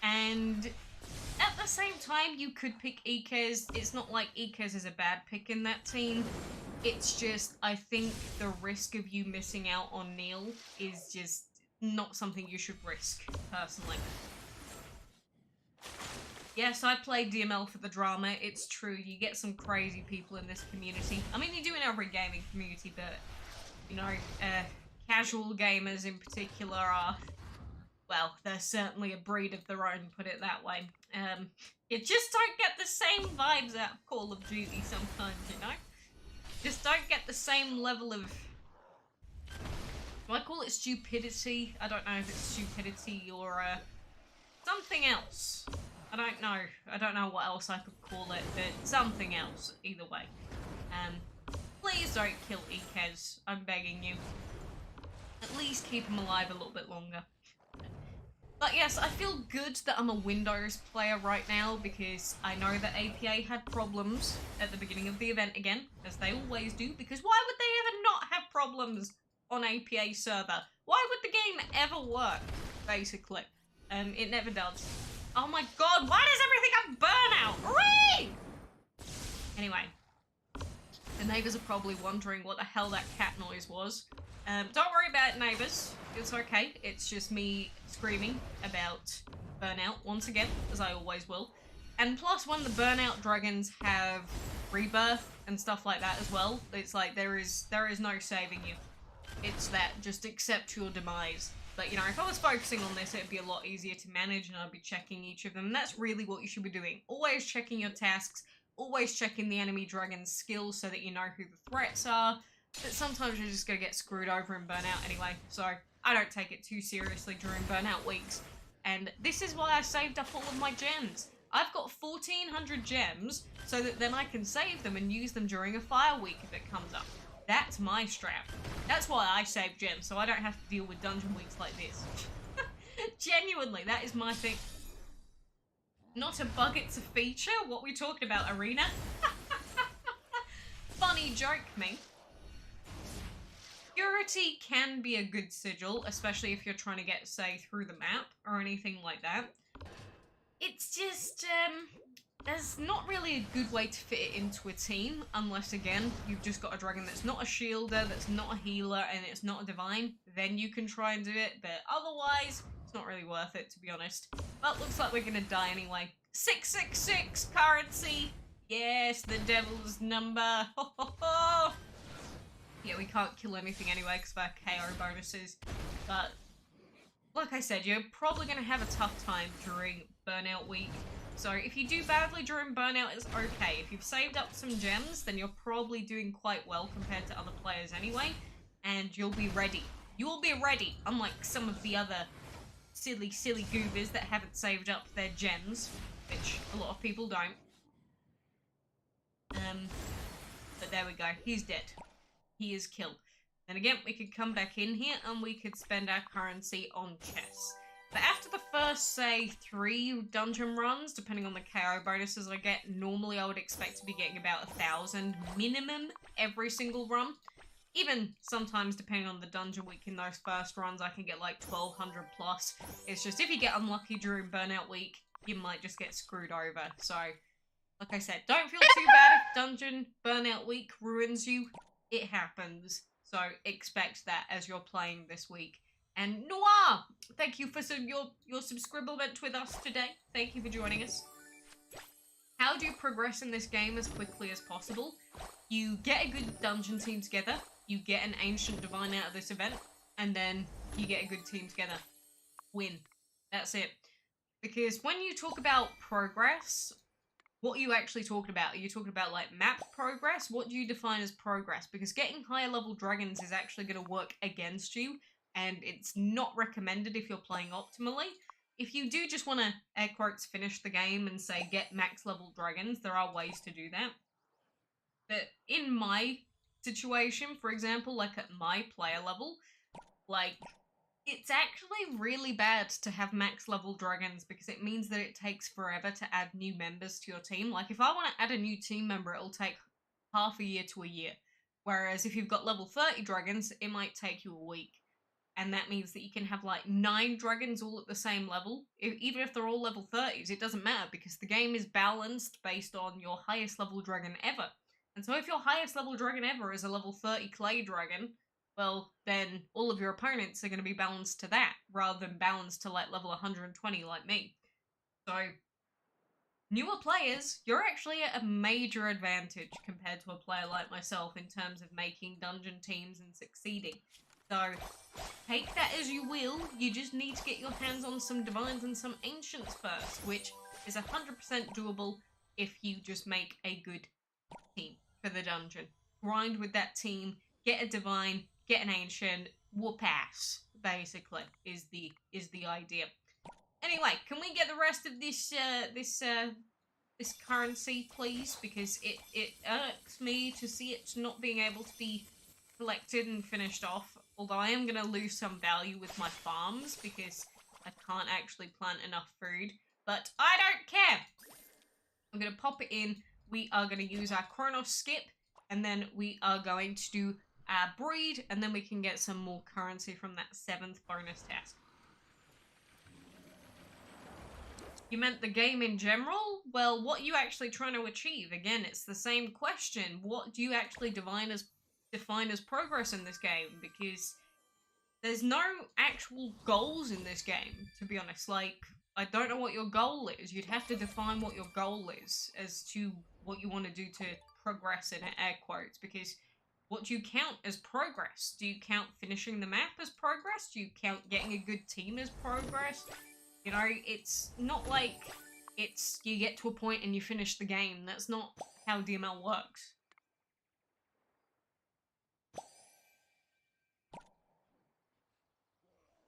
S1: And at the same time, you could pick Ikez. It's not like Ikez is a bad pick in that team. It's just, I think the risk of you missing out on Neil is just not something you should risk, personally. Yes, I play DML for the drama, it's true, you get some crazy people in this community. I mean, you do in every gaming community, but, you know, casual gamers in particular are, well, they're certainly a breed of their own, put it that way. You just don't get the same vibes out of Call of Duty sometimes, you know? Just don't get the same level of... Do I call it stupidity? I don't know if it's stupidity or, something else. I don't know. I don't know what else I could call it, but something else, either way. Please don't kill Ikez, I'm begging you. At least keep him alive a little bit longer. But yes, I feel good that I'm a Windows player right now, because I know that APA had problems at the beginning of the event again, as they always do, because why would they ever not have problems on APA server? Why would the game ever work, basically? It never does. Oh my god, why does everything have burnout? Hooray! Anyway, the The neighbors are probably wondering what the hell that cat noise was. Don't worry about it, neighbors. It's okay. It's just me screaming about Burnout once again, as I always will. And plus, when the Burnout dragons have rebirth and stuff like that as well, it's like there is no saving you. It's that, just accept your demise. But, you know, if I was focusing on this, it'd be a lot easier to manage and I'd be checking each of them. And that's really what you should be doing. Always checking your tasks, always checking the enemy dragon's skills so that you know who the threats are. But sometimes you're just going to get screwed over in Burnout anyway. So I don't take it too seriously during Burnout weeks. And this is why I saved up all of my gems. I've got 1,400 gems so that then I can save them and use them during a fire week if it comes up. That's my strap. That's why I save gems, so I don't have to deal with dungeon weeks like this. Genuinely, that is my thing. Not a bug, it's a feature? What we talking about, Arena? Funny joke, me. Purity can be a good sigil, especially if you're trying to get, say, through the map or anything like that. It's just, there's not really a good way to fit it into a team, unless, again, you've just got a dragon that's not a shielder, that's not a healer, and it's not a divine. Then you can try and do it, but otherwise, it's not really worth it, to be honest. But looks like we're gonna die anyway. 666 currency! Yes, the devil's number! Ho ho ho! Yeah, we can't kill anything anyway because of our KO bonuses, but like I said, you're probably going to have a tough time during Burnout week. So if you do badly during Burnout, it's okay. If you've saved up some gems, then you're probably doing quite well compared to other players anyway, and you'll be ready. You'll be ready, unlike some of the other silly goobers that haven't saved up their gems, which a lot of people don't. But there we go. He's dead. He is killed. Then again, we could come back in here and we could spend our currency on chests. But after the first, say, 3 dungeon runs, depending on the KO bonuses I get, normally I would expect to be getting about 1,000 minimum every single run. Even sometimes, depending on the dungeon week in those first runs, I can get like 1,200 plus. It's just if you get unlucky during Burnout week, you might just get screwed over. So, like I said, don't feel too bad if dungeon Burnout week ruins you. It happens, so expect that as you're playing this week. And Noir, thank you for your subscribement with us today. Thank you for joining us. How do you progress in this game as quickly as possible? You get a good dungeon team together, you get an ancient divine out of this event, and then you get a good team together. Win. That's it. Because when you talk about progress, what are you actually talking about? Are you talking about, like, map progress? What do you define as progress? Because getting higher level dragons is actually going to work against you, and it's not recommended if you're playing optimally. If you do just want to, air quotes, finish the game and say get max level dragons, there are ways to do that. But in my situation, for example, like at my player level, like, it's actually really bad to have max level dragons because it means that it takes forever to add new members to your team. Like, if I want to add a new team member, it'll take half a year to a year. Whereas if you've got level 30 dragons, it might take you a week. And that means that you can have like 9 dragons all at the same level. Even if they're all level 30s, it doesn't matter because the game is balanced based on your highest level dragon ever. And so if your highest level dragon ever is a level 30 clay dragon, well, then all of your opponents are going to be balanced to that, rather than balanced to, like, level 120 like me. So, newer players, you're actually at a major advantage compared to a player like myself in terms of making dungeon teams and succeeding. So, take that as you will, you just need to get your hands on some divines and some ancients first, which is 100% doable if you just make a good team for the dungeon. Grind with that team, get a divine, get an ancient, whoop ass, basically, is the idea. Anyway, can we get the rest of this currency, please? Because it irks me to see it not being able to be collected and finished off. Although I am going to lose some value with my farms because I can't actually plant enough food. But I don't care! I'm going to pop it in. We are going to use our Chronos skip. And then we are going to do our breed, and then we can get some more currency from that 7th bonus task. You meant the game in general? Well, what are you actually trying to achieve? Again, it's the same question. What do you actually define as progress in this game? Because there's no actual goals in this game, to be honest. Like, I don't know what your goal is. You'd have to define what your goal is as to what you want to do to progress in air quotes, because what do you count as progress? Do you count finishing the map as progress? Do you count getting a good team as progress? You know, it's not like it's you get to a point and you finish the game. That's not how DML works.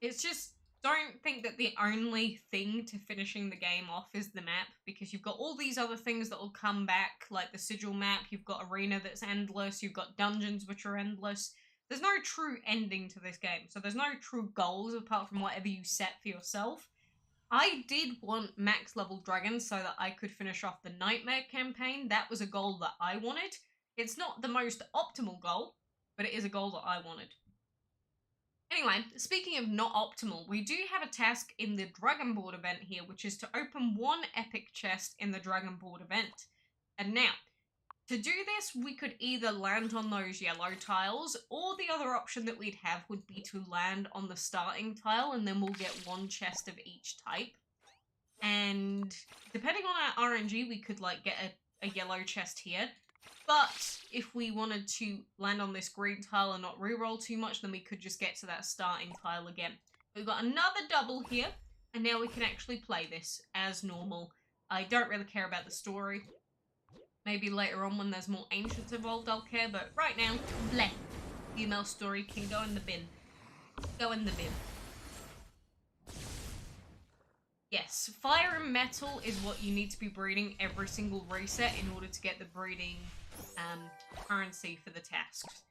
S1: It's just, don't think that the only thing to finishing the game off is the map, because you've got all these other things that will come back, like the sigil map, you've got arena that's endless, you've got dungeons which are endless. There's no true ending to this game, so there's no true goals apart from whatever you set for yourself. I did want max level dragons so that I could finish off the Nightmare campaign. That was a goal that I wanted. It's not the most optimal goal, but it is a goal that I wanted. Anyway, speaking of not optimal, we do have a task in the Dragon Board event here, which is to open one epic chest in the Dragon Board event. And now, to do this, we could either land on those yellow tiles, or the other option that we'd have would be to land on the starting tile, and then we'll get one chest of each type. And depending on our RNG, we could like get a yellow chest here. But if we wanted to land on this green tile and not reroll too much, then we could just get to that starting tile again. We've got another double here, and now we can actually play this as normal. I don't really care about the story. Maybe later on when there's more ancients involved I'll care, but right now, bleh. DML story can go in the bin. Go in the bin. Yes, fire and metal is what you need to be breeding every single reset in order to get the breeding currency for the tasks.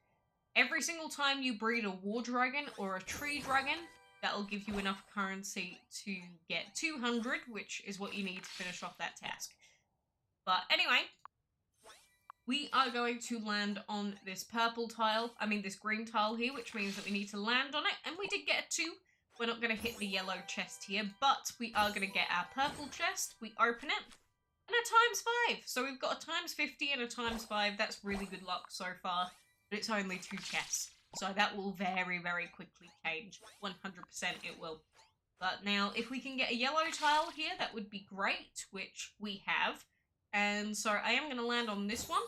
S1: Every single time you breed a war dragon or a tree dragon, that'll give you enough currency to get 200, which is what you need to finish off that task. But anyway, we are going to land on this purple tile, this green tile here, which means that we need to land on it, and we did get a 2. We're not going to hit the yellow chest here, but we are going to get our purple chest. We open it, and a ×5. So we've got a ×50 and a ×5. That's really good luck so far, but it's only 2 chests. So that will very, very quickly change. 100% it will. But now, if we can get a yellow tile here, that would be great, which we have. And so I am going to land on this one.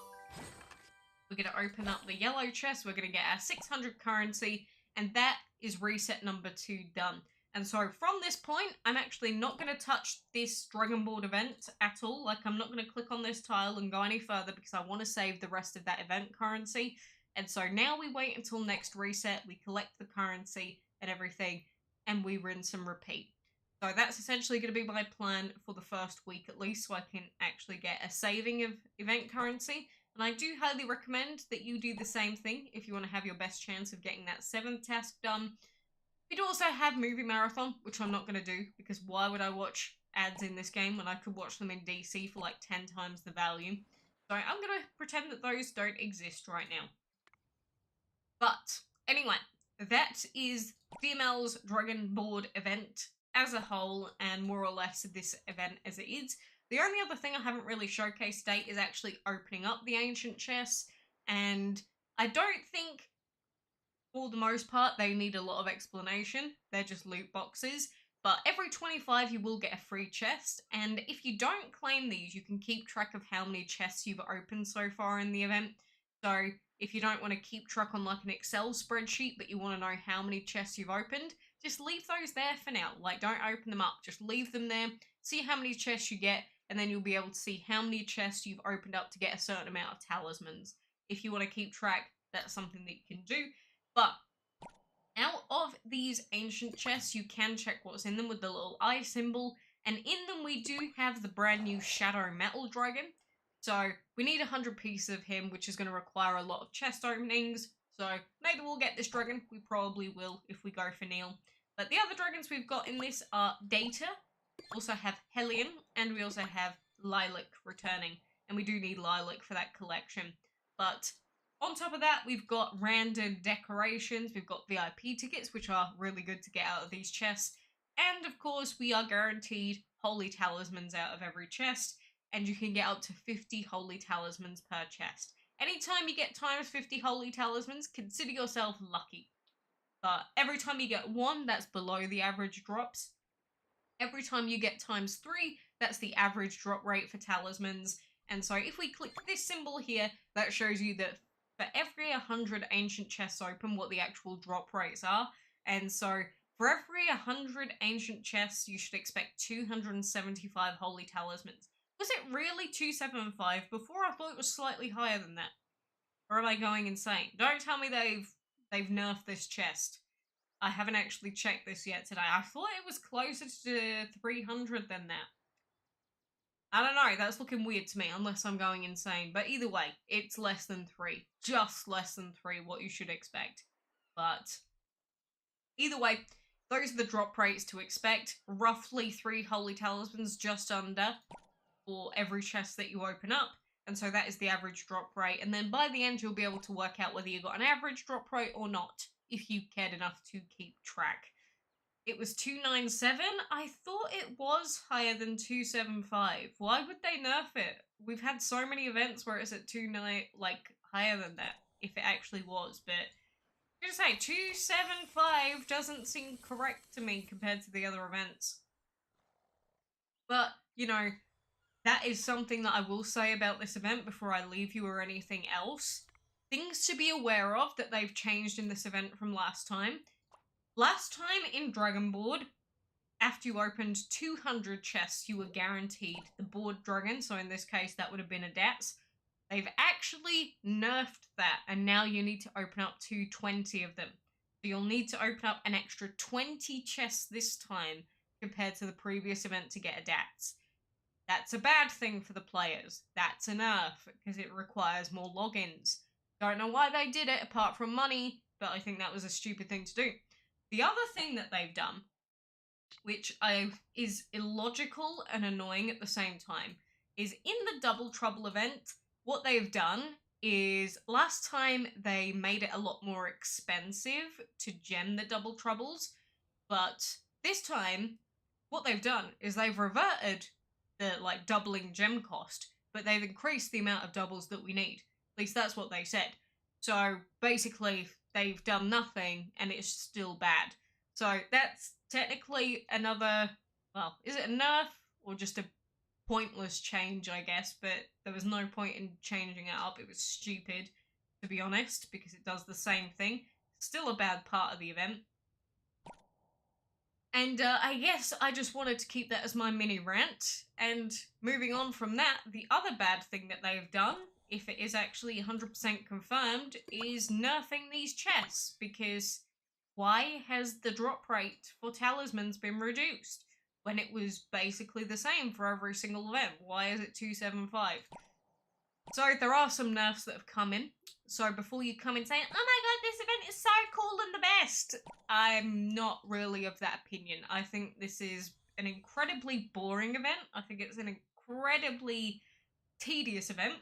S1: We're going to open up the yellow chest. We're going to get our 600 currency, and that is reset number 2 done. And so from this point, I'm actually not going to touch this Dragon Board event at all. Like, I'm not going to click on this tile and go any further because I want to save the rest of that event currency. And so now we wait until next reset, we collect the currency and everything, and we rinse and repeat. So that's essentially going to be my plan for the first week at least, so I can actually get a saving of event currency. And I do highly recommend that you do the same thing if you want to have your best chance of getting that 7th task done. We do also have Movie Marathon, which I'm not going to do, because why would I watch ads in this game when I could watch them in DC for like 10 times the value? So I'm going to pretend that those don't exist right now. But anyway, that is DML's Dragon Board event as a whole, and more or less this event as it is. The only other thing I haven't really showcased today is actually opening up the ancient chests, and I don't think, for the most part, they need a lot of explanation. They're just loot boxes, but every 25 you will get a free chest, and if you don't claim these, you can keep track of how many chests you've opened so far in the event. So if you don't want to keep track on like an Excel spreadsheet, but you want to know how many chests you've opened, just leave those there for now. Like, don't open them up, just leave them there, see how many chests you get, and then you'll be able to see how many chests you've opened up to get a certain amount of talismans. If you want to keep track, that's something that you can do. But out of these ancient chests, you can check what's in them with the little eye symbol, and in them we do have the brand new Shadow Metal Dragon. So we need 100 pieces of him, which is going to require a lot of chest openings. So maybe we'll get this dragon. We probably will if we go for Neil. But the other dragons we've got in this are Data, also have Hellion, and we also have Lilac returning. And we do need Lilac for that collection. But on top of that, we've got random decorations. We've got VIP tickets, which are really good to get out of these chests. And of course, we are guaranteed holy talismans out of every chest, and you can get up to 50 holy talismans per chest. Anytime you get times 50 holy talismans, consider yourself lucky. But every time you get one, that's below the average drops. Every time you get times 3, that's the average drop rate for talismans. And so if we click this symbol here, that shows you that for every 100 ancient chests open, what the actual drop rates are. And so for every 100 ancient chests, you should expect 275 holy talismans. Was it really 275? Before I thought it was slightly higher than that. Or am I going insane? Don't tell me they've nerfed this chest. I haven't actually checked this yet today. I thought it was closer to 300 than that. I don't know, that's looking weird to me, unless I'm going insane. But either way, it's less than 3. Just less than 3, what you should expect. But either way, those are the drop rates to expect. Roughly 3 holy talismans, just under, for every chest that you open up. And so that is the average drop rate. And then by the end, you'll be able to work out whether you got an average drop rate or not, if you cared enough to keep track. It was 297. I thought it was higher than 275. Why would they nerf it? We've had so many events where it's at 29, like higher than that, if it actually was. But I'm gonna say 275 doesn't seem correct to me compared to the other events. But you know, that is something that I will say about this event before I leave you or anything else. Things to be aware of that they've changed in this event from last time. Last time in Dragon Board, after you opened 200 chests, you were guaranteed the board dragon. So in this case, that would have been a DATS. They've actually nerfed that, and now you need to open up 220 of them. So you'll need to open up an extra 20 chests this time compared to the previous event to get a DATS. That's a bad thing for the players. That's a nerf, because it requires more logins. Don't know why they did it, apart from money, but I think that was a stupid thing to do. The other thing that they've done, which is illogical and annoying at the same time, is in the Double Trouble event, what they've done is, last time they made it a lot more expensive to gem the Double Troubles, but this time, what they've done is they've reverted the, doubling gem cost, but they've increased the amount of doubles that we need. At least that's what they said. So, basically, they've done nothing, and it's still bad. So, that's technically another, well, is it a nerf, or just a pointless change, I guess, but there was no point in changing it up. It was stupid, to be honest, because it does the same thing. Still a bad part of the event. And I guess I just wanted to keep that as my mini rant. And moving on from that, the other bad thing that they've done, if it is actually 100% confirmed, is nerfing these chests. Because why has the drop rate for talismans been reduced when it was basically the same for every single event? Why is it 275? So there are some nerfs that have come in. So before you come in saying, oh my god, this event is so cool and the best, I'm not really of that opinion. I think this is an incredibly boring event. I think it's an incredibly tedious event.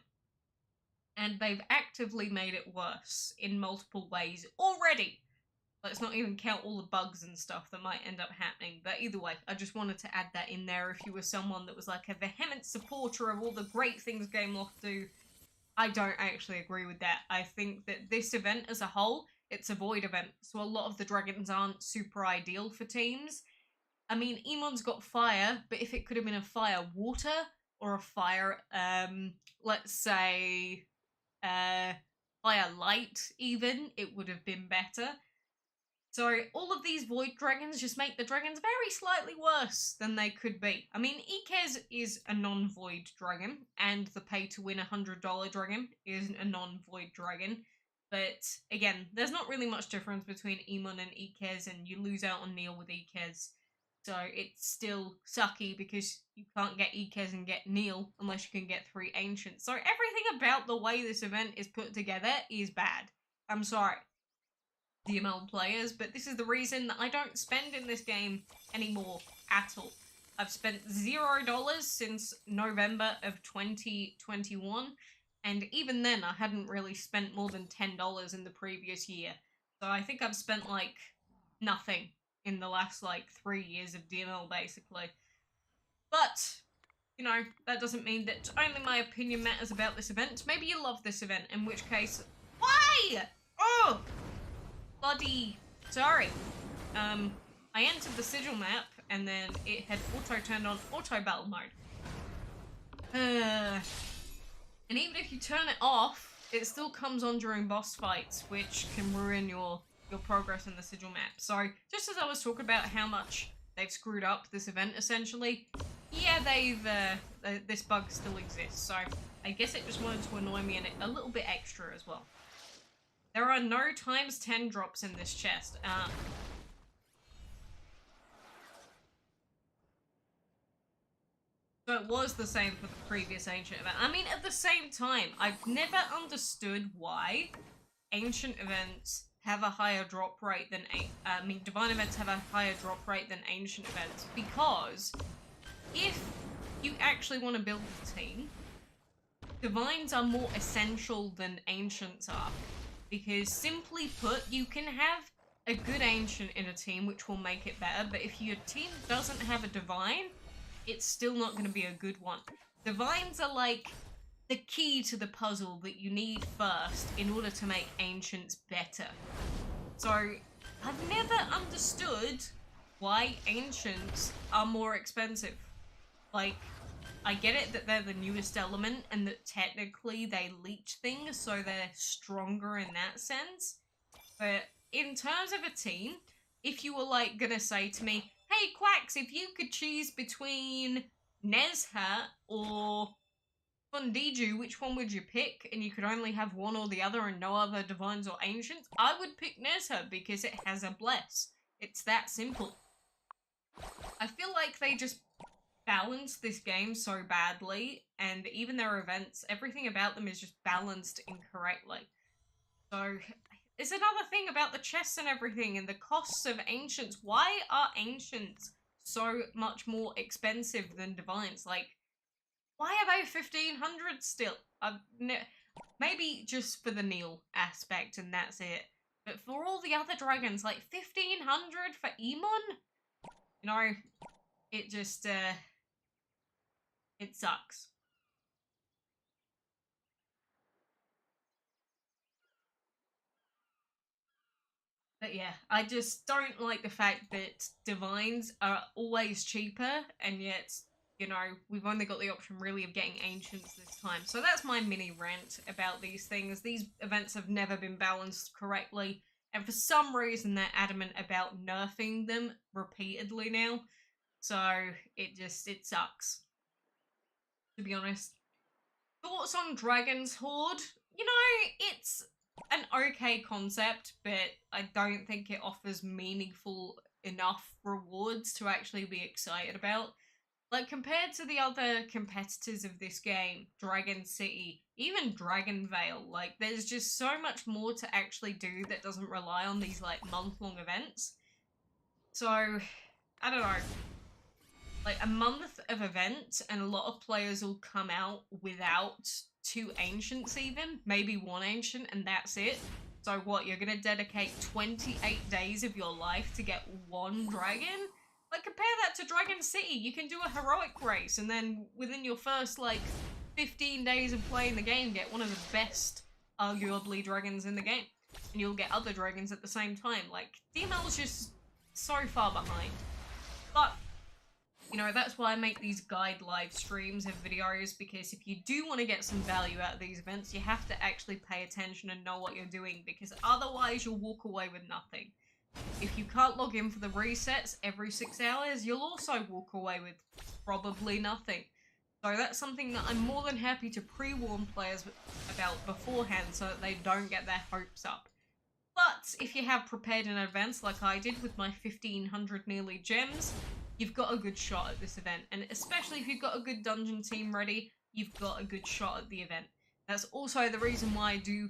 S1: And they've actively made it worse in multiple ways already. Let's not even count all the bugs and stuff that might end up happening. But either way, I just wanted to add that in there if you were someone that was like a vehement supporter of all the great things Gameloft do. I don't actually agree with that. I think that this event as a whole, it's a void event. So a lot of the dragons aren't super ideal for teams. I mean, Emon's got fire, but if it could have been a fire water or a fire, let's say, fire light even, it would have been better. So all of these void dragons just make the dragons very slightly worse than they could be. I mean, Ikez is a non-void dragon, and the pay-to-win $100 dragon is a non-void dragon. But again, there's not really much difference between Emon and Ikez, and you lose out on Neil with Ikez. So it's still sucky because you can't get Ikez and get Neil unless you can get 3 ancients. So everything about the way this event is put together is bad. I'm sorry, DML players, but this is the reason that I don't spend in this game anymore at all. I've spent $0 since November of 2021, and even then I hadn't really spent more than $10 in the previous year. So I think I've spent nothing in the last 3 years of DML basically. you know, that doesn't mean that only my opinion matters about this event. Maybe you love this event, in which case, why? Oh, bloody sorry. I entered the sigil map and then it had auto turned on auto battle mode. And even if you turn it off, it still comes on during boss fights, which can ruin your progress in the sigil map. So just as I was talking about how much they've screwed up this event, essentially, yeah, this bug still exists. So I guess it just wanted to annoy me and a little bit extra as well. There are no times 10 drops in this chest. So it was the same for the previous ancient event. I mean, at the same time, I've never understood why ancient events have a higher drop rate than divine events have a higher drop rate than ancient events, because if you actually want to build a team, divines are more essential than ancients are, because simply put, you can have a good ancient in a team which will make it better, but if your team doesn't have a divine, it's still not going to be a good one. Divines are like the key to the puzzle that you need first in order to make ancients better. So I've never understood why ancients are more expensive. Like, I get it that they're the newest element and that technically they leech things, so they're stronger in that sense. But in terms of a team, if you were like gonna say to me, hey Quacks, if you could choose between Nezha or Fundiju, which one would you pick? And you could only have one or the other and no other divines or ancients, I would pick Nezha because it has a bless. It's that simple. I feel like they just balanced this game so badly, and even their events, everything about them is just balanced incorrectly. So it's another thing about the chests and everything and the costs of ancients. Why are ancients so much more expensive than divines? Like, why are they 1500 still? Maybe just for the Neil aspect and that's it. But for all the other dragons, like 1500 for Emon? You know, it just, it sucks. But yeah, I just don't like the fact that divines are always cheaper, and yet, you know, we've only got the option really of getting ancients this time. So that's my mini rant about these things. These events have never been balanced correctly, and for some reason they're adamant about nerfing them repeatedly now. So it sucks, to be honest. Thoughts on Dragon's Horde? You know, it's an okay concept, but I don't think it offers meaningful enough rewards to actually be excited about. Like, compared to the other competitors of this game, Dragon City, even Dragon Vale, like, there's just so much more to actually do that doesn't rely on these, like, month-long events. So, I don't know. Like, a month of events, and a lot of players will come out without 2 ancients even, maybe 1 ancient, and that's it. So what, you're gonna dedicate 28 days of your life to get 1 dragon? Like, compare that to Dragon City. You can do a heroic race, and then within your first, like, 15 days of playing the game, get one of the best, arguably, dragons in the game. And you'll get other dragons at the same time. Like, DML's just so far behind. But you know, that's why I make these guide live streams and videos, because if you do want to get some value out of these events, you have to actually pay attention and know what you're doing, because otherwise you'll walk away with nothing. If you can't log in for the resets every 6 hours, you'll also walk away with probably nothing. So that's something that I'm more than happy to pre-warn players about beforehand so that they don't get their hopes up. But if you have prepared in advance like I did with my 1500 nearly gems, you've got a good shot at this event. And especially if you've got a good dungeon team ready, you've got a good shot at the event. That's also the reason why I do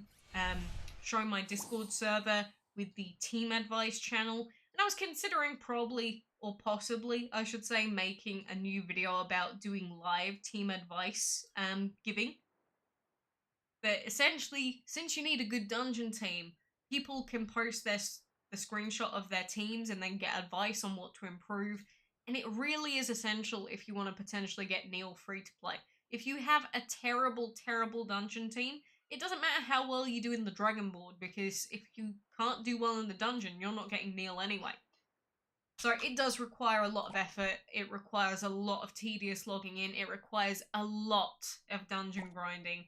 S1: show my Discord server with the team advice channel. And I was considering probably, or possibly, I should say, making a new video about doing live team advice giving. But essentially, since you need a good dungeon team, people can post the screenshot of their teams and then get advice on what to improve. And it really is essential if you want to potentially get Neil free to play. If you have a terrible, terrible dungeon team, it doesn't matter how well you do in the dragon board, because if you can't do well in the dungeon, you're not getting Neil anyway. So it does require a lot of effort, it requires a lot of tedious logging in, it requires a lot of dungeon grinding.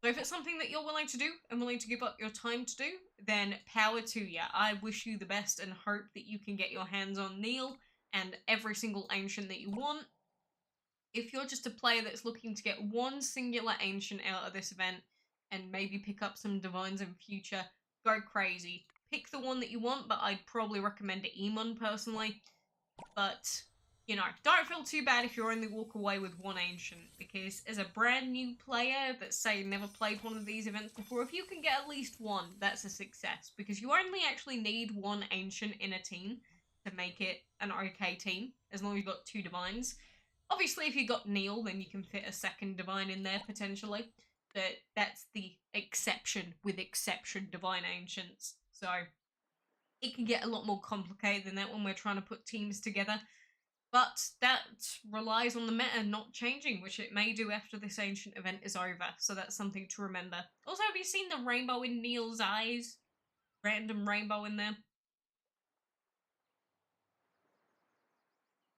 S1: So if it's something that you're willing to do and willing to give up your time to do, then power to ya. I wish you the best and hope that you can get your hands on Neil and every single ancient that you want. If you're just a player that's looking to get one singular ancient out of this event and maybe pick up some divines in future, go crazy. Pick the one that you want, but I'd probably recommend Emon personally. But, you know, don't feel too bad if you only walk away with one ancient, because as a brand new player that, say, never played one of these events before, if you can get at least one, that's a success, because you only actually need one ancient in a team to make it an okay team, as long as you've got 2 divines. Obviously, if you got Neil, then you can fit a second divine in there, potentially. But that's the exception with exception divine ancients. So it can get a lot more complicated than that when we're trying to put teams together. But that relies on the meta not changing, which it may do after this ancient event is over. So that's something to remember. Also, have you seen the rainbow in Neil's eyes? Random rainbow in there.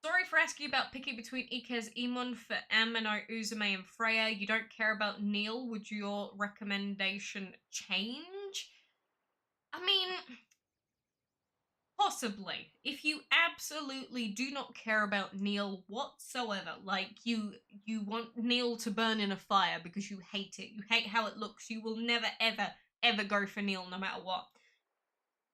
S1: Sorry for asking about picking between Ikez Emon for Amino, Uzume, and Freya. You don't care about Neil. Would your recommendation change? I mean, possibly. If you absolutely do not care about Neil whatsoever, like you want Neil to burn in a fire because you hate it, you hate how it looks, you will never, ever, ever go for Neil no matter what.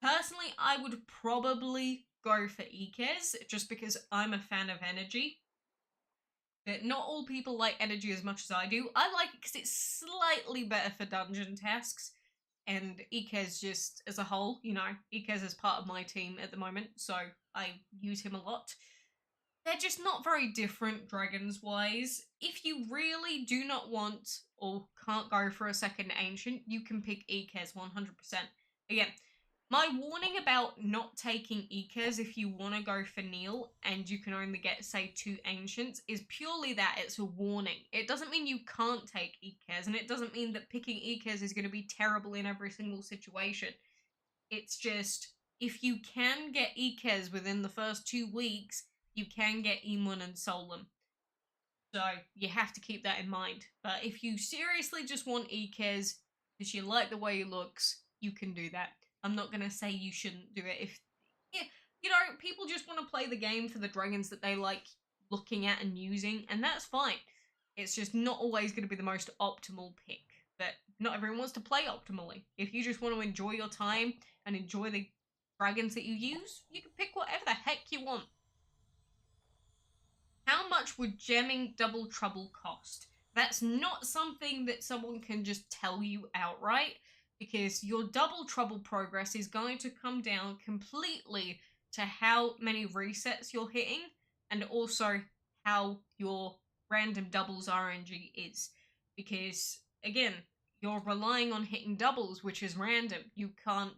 S1: Personally, I would probably go for Ikez, just because I'm a fan of energy. But not all people like energy as much as I do. I like it because it's slightly better for dungeon tasks. And Ikez just, as a whole, you know, Ikez is part of my team at the moment, so I use him a lot. They're just not very different dragons-wise. If you really do not want or can't go for a second ancient, you can pick Ikez 100%. Again, my warning about not taking Ikez if you want to go for Neil and you can only get, say, 2 ancients is purely that it's a warning. It doesn't mean you can't take Ikez, and it doesn't mean that picking Ikez is going to be terrible in every single situation. It's just, if you can get Ikez within the first 2 weeks, you can get Emon and Solum. So you have to keep that in mind. But if you seriously just want Ikez because you like the way he looks, you can do that. I'm not going to say you shouldn't do it. If, you know, people just want to play the game for the dragons that they like looking at and using, and that's fine. It's just not always going to be the most optimal pick. But not everyone wants to play optimally. If you just want to enjoy your time and enjoy the dragons that you use, you can pick whatever the heck you want. How much would gemming Double Trouble cost? That's not something that someone can just tell you outright, because your Double Trouble progress is going to come down completely to how many resets you're hitting, and also how your random doubles RNG is. Because, again, you're relying on hitting doubles, which is random. You can't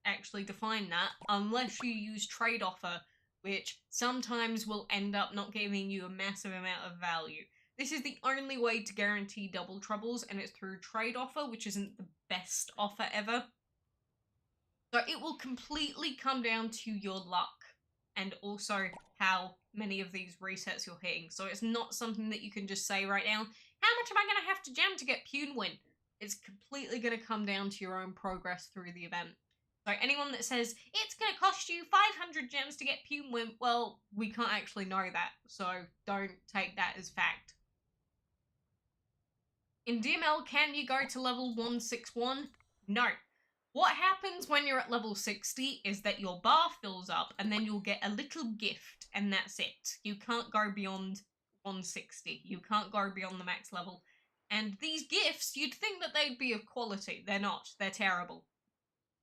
S1: actually define that unless you use trade offer, which sometimes will end up not giving you a massive amount of value. This is the only way to guarantee double troubles, and it's through trade offer, which isn't the best offer ever. So it will completely come down to your luck, and also how many of these resets you're hitting. So it's not something that you can just say right now, how much am I going to have to gem to get Pune win? It's completely going to come down to your own progress through the event. So anyone that says, it's going to cost you 500 gems to get Pune win, well, we can't actually know that, so don't take that as fact. In DML, can you go to level 161? No. What happens when you're at level 60 is that your bar fills up, and then you'll get a little gift, and that's it. You can't go beyond 160. You can't go beyond the max level. And these gifts, you'd think that they'd be of quality. They're not. They're terrible.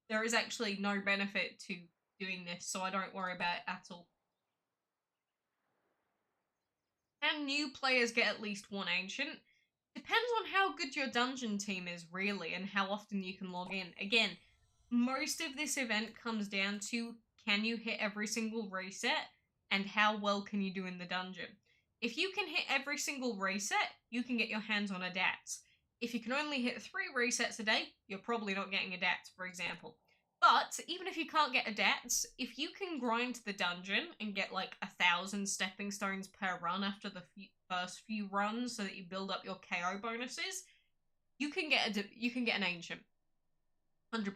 S1: There is actually no benefit to doing this, so I don't worry about it at all. Can new players get at least 1 ancient? Depends on how good your dungeon team is, really, and how often you can log in. Again, most of this event comes down to, can you hit every single reset? and how well can you do in the dungeon. If you can hit every single reset, you can get your hands on a DATS. If you can only hit 3 resets a day, you're probably not getting a DATS, for example. But even if you can't get a DATS, if you can grind the dungeon and get like 1,000 stepping stones per run after the first few runs, so that you build up your KO bonuses, you can get an ancient, 100%.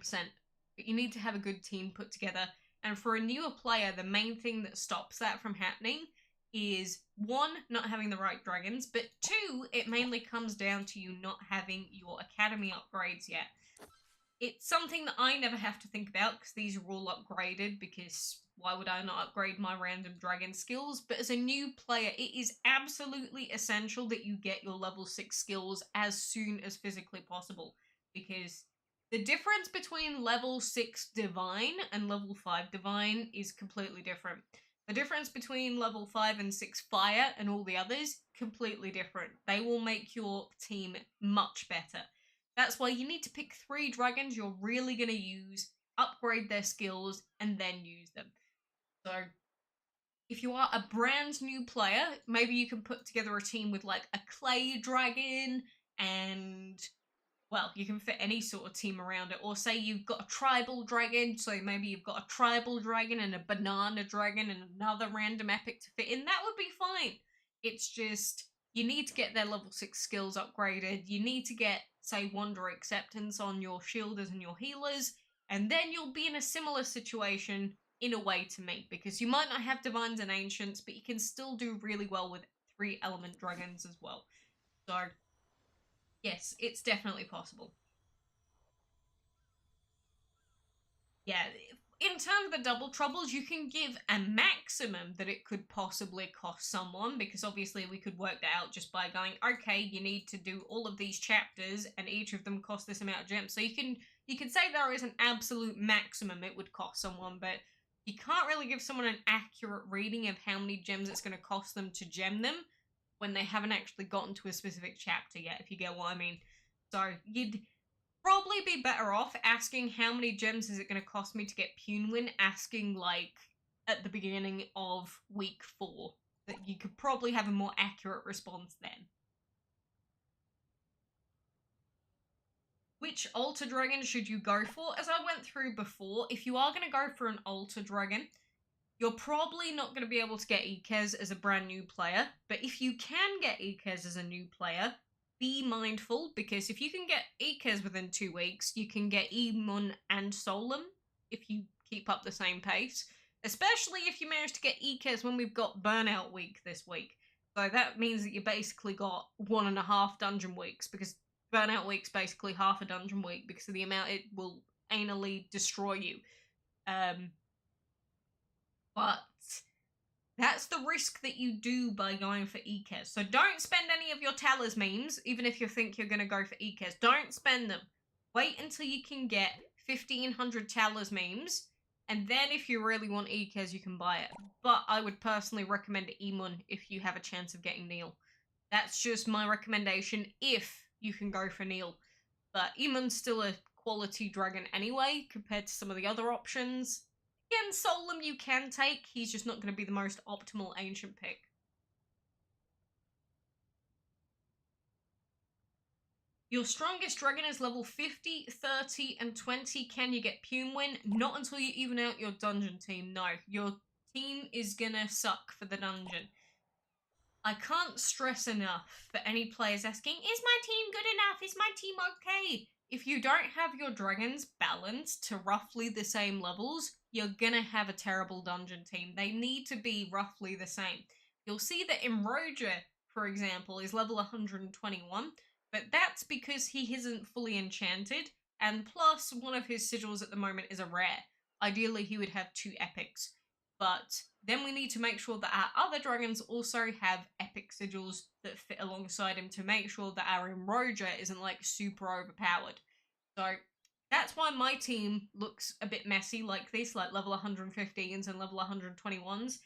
S1: But you need to have a good team put together. And for a newer player, the main thing that stops that from happening is 1, not having the right dragons, but 2, it mainly comes down to you not having your academy upgrades yet. It's something that I never have to think about because these are all upgraded, because why would I not upgrade my random dragon skills? But as a new player, it is absolutely essential that you get your level 6 skills as soon as physically possible, because the difference between level 6 Divine and level 5 Divine is completely different. The difference between level 5 and 6 Fire and all the others, completely different. They will make your team much better. That's why you need to pick 3 dragons you're really going to use, upgrade their skills, and then use them. So, if you are a brand new player, maybe you can put together a team with like a clay dragon and, well, you can fit any sort of team around it. Or say you've got a tribal dragon, so maybe you've got a tribal dragon and a banana dragon and another random epic to fit in. That would be fine. It's just, you need to get their level 6 skills upgraded. You need to get, say, Wander Acceptance on your shielders and your healers. And then you'll be in a similar situation in a way to me. Because you might not have Divines and Ancients, but you can still do really well with 3 element dragons as well. So, yes, it's definitely possible. Yeah, in terms of the double troubles, you can give a maximum that it could possibly cost someone, because obviously we could work that out just by going, okay, you need to do all of these chapters and each of them cost this amount of gems. So you can say there is an absolute maximum it would cost someone, but you can't really give someone an accurate reading of how many gems it's going to cost them to gem them when they haven't actually gotten to a specific chapter yet, if you get what I mean. So you'd probably be better off asking how many gems is it going to cost me to get Punewin, asking like at the beginning of week 4. That you could probably have a more accurate response then. Which Altar Dragon should you go for? As I went through before, if you are going to go for an Altar Dragon, you're probably not going to be able to get Ikez as a brand new player, but if you can get Ikez as a new player, be mindful, because if you can get Ikez within 2 weeks, you can get Emun and Solum if you keep up the same pace, especially if you manage to get Ikez when we've got Burnout Week this week. So that means that you basically got 1.5 dungeon weeks, because Burnout Week's basically half a dungeon week because of the amount it will anally destroy you. But that's the risk that you do by going for Ikez. So don't spend any of your Talus memes, even if you think you're going to go for Ikez. Don't spend them. Wait until you can get 1,500 Talus memes, and then if you really want Ikez, you can buy it. But I would personally recommend Emun if you have a chance of getting Neil. That's just my recommendation if you can go for Neil. But Emun's still a quality dragon anyway, compared to some of the other options. Again, Solum you can take, he's just not going to be the most optimal ancient pick. Your strongest dragon is level 50, 30, and 20. Can you get Punewin? Not until you even out your dungeon team, no. Your team is gonna suck for the dungeon. I can't stress enough for any players asking, is my team good enough? Is my team okay? If you don't have your dragons balanced to roughly the same levels, you're gonna have a terrible dungeon team. They need to be roughly the same. You'll see that Imroja, for example, is level 121, but that's because he isn't fully enchanted, and plus one of his sigils at the moment is a rare. Ideally, he would have 2 epics. But then we need to make sure that our other dragons also have epic sigils that fit alongside him to make sure that our Imroja isn't like super overpowered. So that's why my team looks a bit messy like this, like level 115s and level 121s,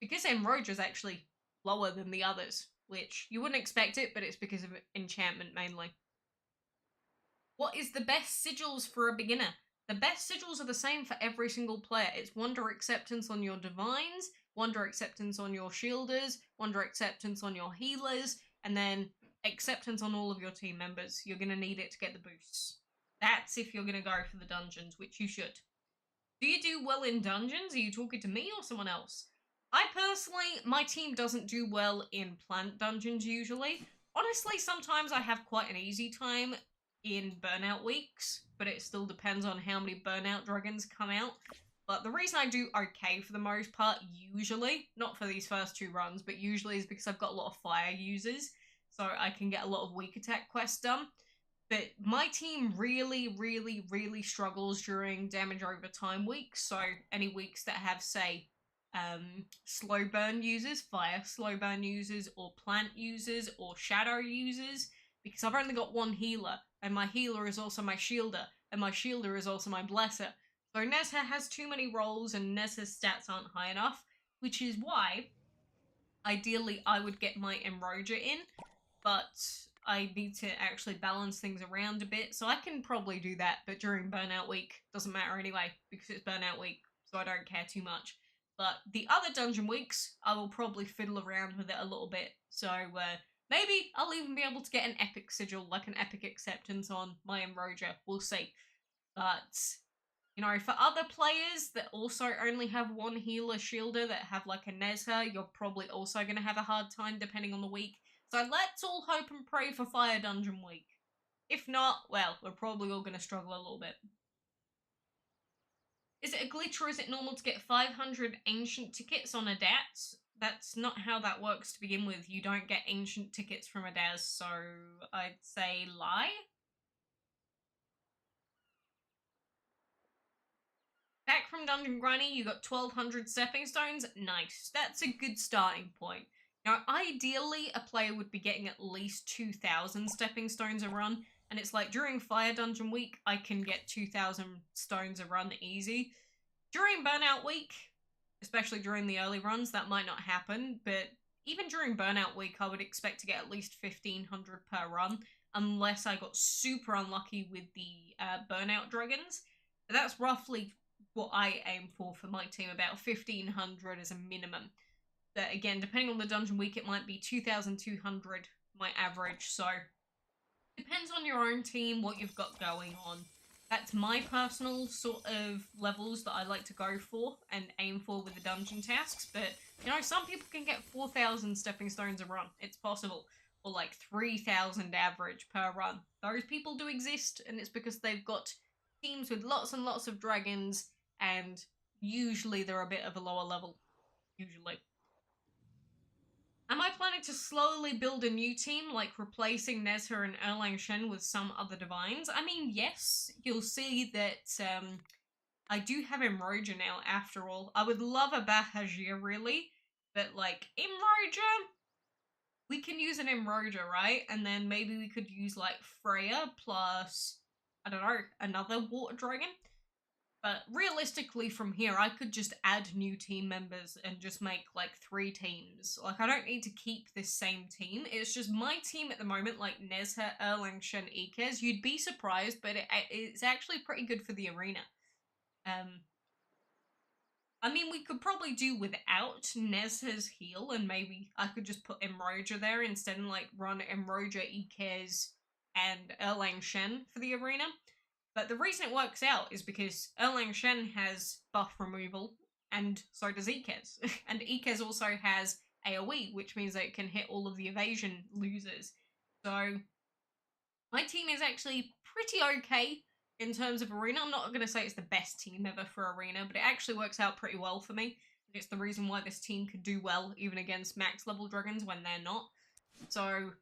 S1: because Imroja is actually lower than the others, which you wouldn't expect it, but it's because of enchantment mainly. What is the best sigils for a beginner? The best sigils are the same for every single player. It's Wander Acceptance on your Divines, Wonder Acceptance on your shielders, Wonder Acceptance on your healers, and then Acceptance on all of your team members. You're going to need it to get the boosts. That's if you're going to go for the dungeons, which you should. Do you do well in dungeons? Are you talking to me or someone else? I personally, my team doesn't do well in plant dungeons usually. Honestly, sometimes I have quite an easy time in burnout weeks, but it still depends on how many burnout dragons come out. But the reason I do okay for the most part, usually, not for these first 2 runs, but usually is because I've got a lot of fire users, so I can get a lot of weak attack quests done. But my team really struggles during damage over time weeks, so any weeks that have, say, slow burn users, fire slow burn users, or plant users, or shadow users, because I've only got 1 healer, and my healer is also my shielder, and my shielder is also my blesser. So Nezha has too many roles, and Nezha's stats aren't high enough, which is why, ideally, I would get my Embroja in, but I need to actually balance things around a bit, so I can probably do that, but during burnout week, doesn't matter anyway, because it's burnout week, so I don't care too much. But the other dungeon weeks, I will probably fiddle around with it a little bit, so maybe I'll even be able to get an epic sigil, like an epic acceptance on my Embroja, we'll see. But, you know, for other players that also only have 1 healer shielder that have like a Nezha, you're probably also going to have a hard time depending on the week. So let's all hope and pray for Fire Dungeon Week. If not, well, we're probably all going to struggle a little bit. Is it a glitch or is it normal to get 500 ancient tickets on a DATS? That's not how that works to begin with. You don't get ancient tickets from a DAS, so I'd say lie. Back from Dungeon Grinding, you got 1200 stepping stones. Nice. That's a good starting point. Now, ideally, a player would be getting at least 2,000 stepping stones a run, and it's like during Fire Dungeon Week, I can get 2,000 stones a run easy. During Burnout Week, especially during the early runs, that might not happen, but even during Burnout Week, I would expect to get at least 1,500 per run, unless I got super unlucky with the Burnout Dragons. But that's roughly what I aim for my team, about 1,500 as a minimum. But again, depending on the dungeon week, it might be 2,200, my average, so depends on your own team, what you've got going on. That's my personal sort of levels that I like to go for and aim for with the dungeon tasks, but, you know, some people can get 4,000 stepping stones a run. It's possible. Or like 3,000 average per run. Those people do exist, and it's because they've got teams with lots and lots of dragons, and usually they're a bit of a lower level. Usually. Am I planning to slowly build a new team, like replacing Nezha and Erlang Shen with some other divines? I mean, yes, you'll see that I do have Embroja now, after all. I would love a Bahajir, really, but, like, Embroja, we can use an Embroja, right? And then maybe we could use, like, Freya plus, I don't know, another water dragon? But realistically, from here, I could just add new team members and just make, like, 3 teams. Like, I don't need to keep this same team. It's just my team at the moment, like Nezha, Erlang, Shen, Ikez. You'd be surprised, but it's actually pretty good for the arena. I mean, we could probably do without Nezha's heal, and maybe I could just put Embroja there instead and, like, run Embroja, Ikez, and Erlang Shen for the arena. But the reason it works out is because Erlang Shen has buff removal, and so does Ikez. And Ikez also has AoE, which means that it can hit all of the evasion losers. So my team is actually pretty okay in terms of arena. I'm not going to say it's the best team ever for arena, but it actually works out pretty well for me. It's the reason why this team could do well even against max level dragons when they're not. So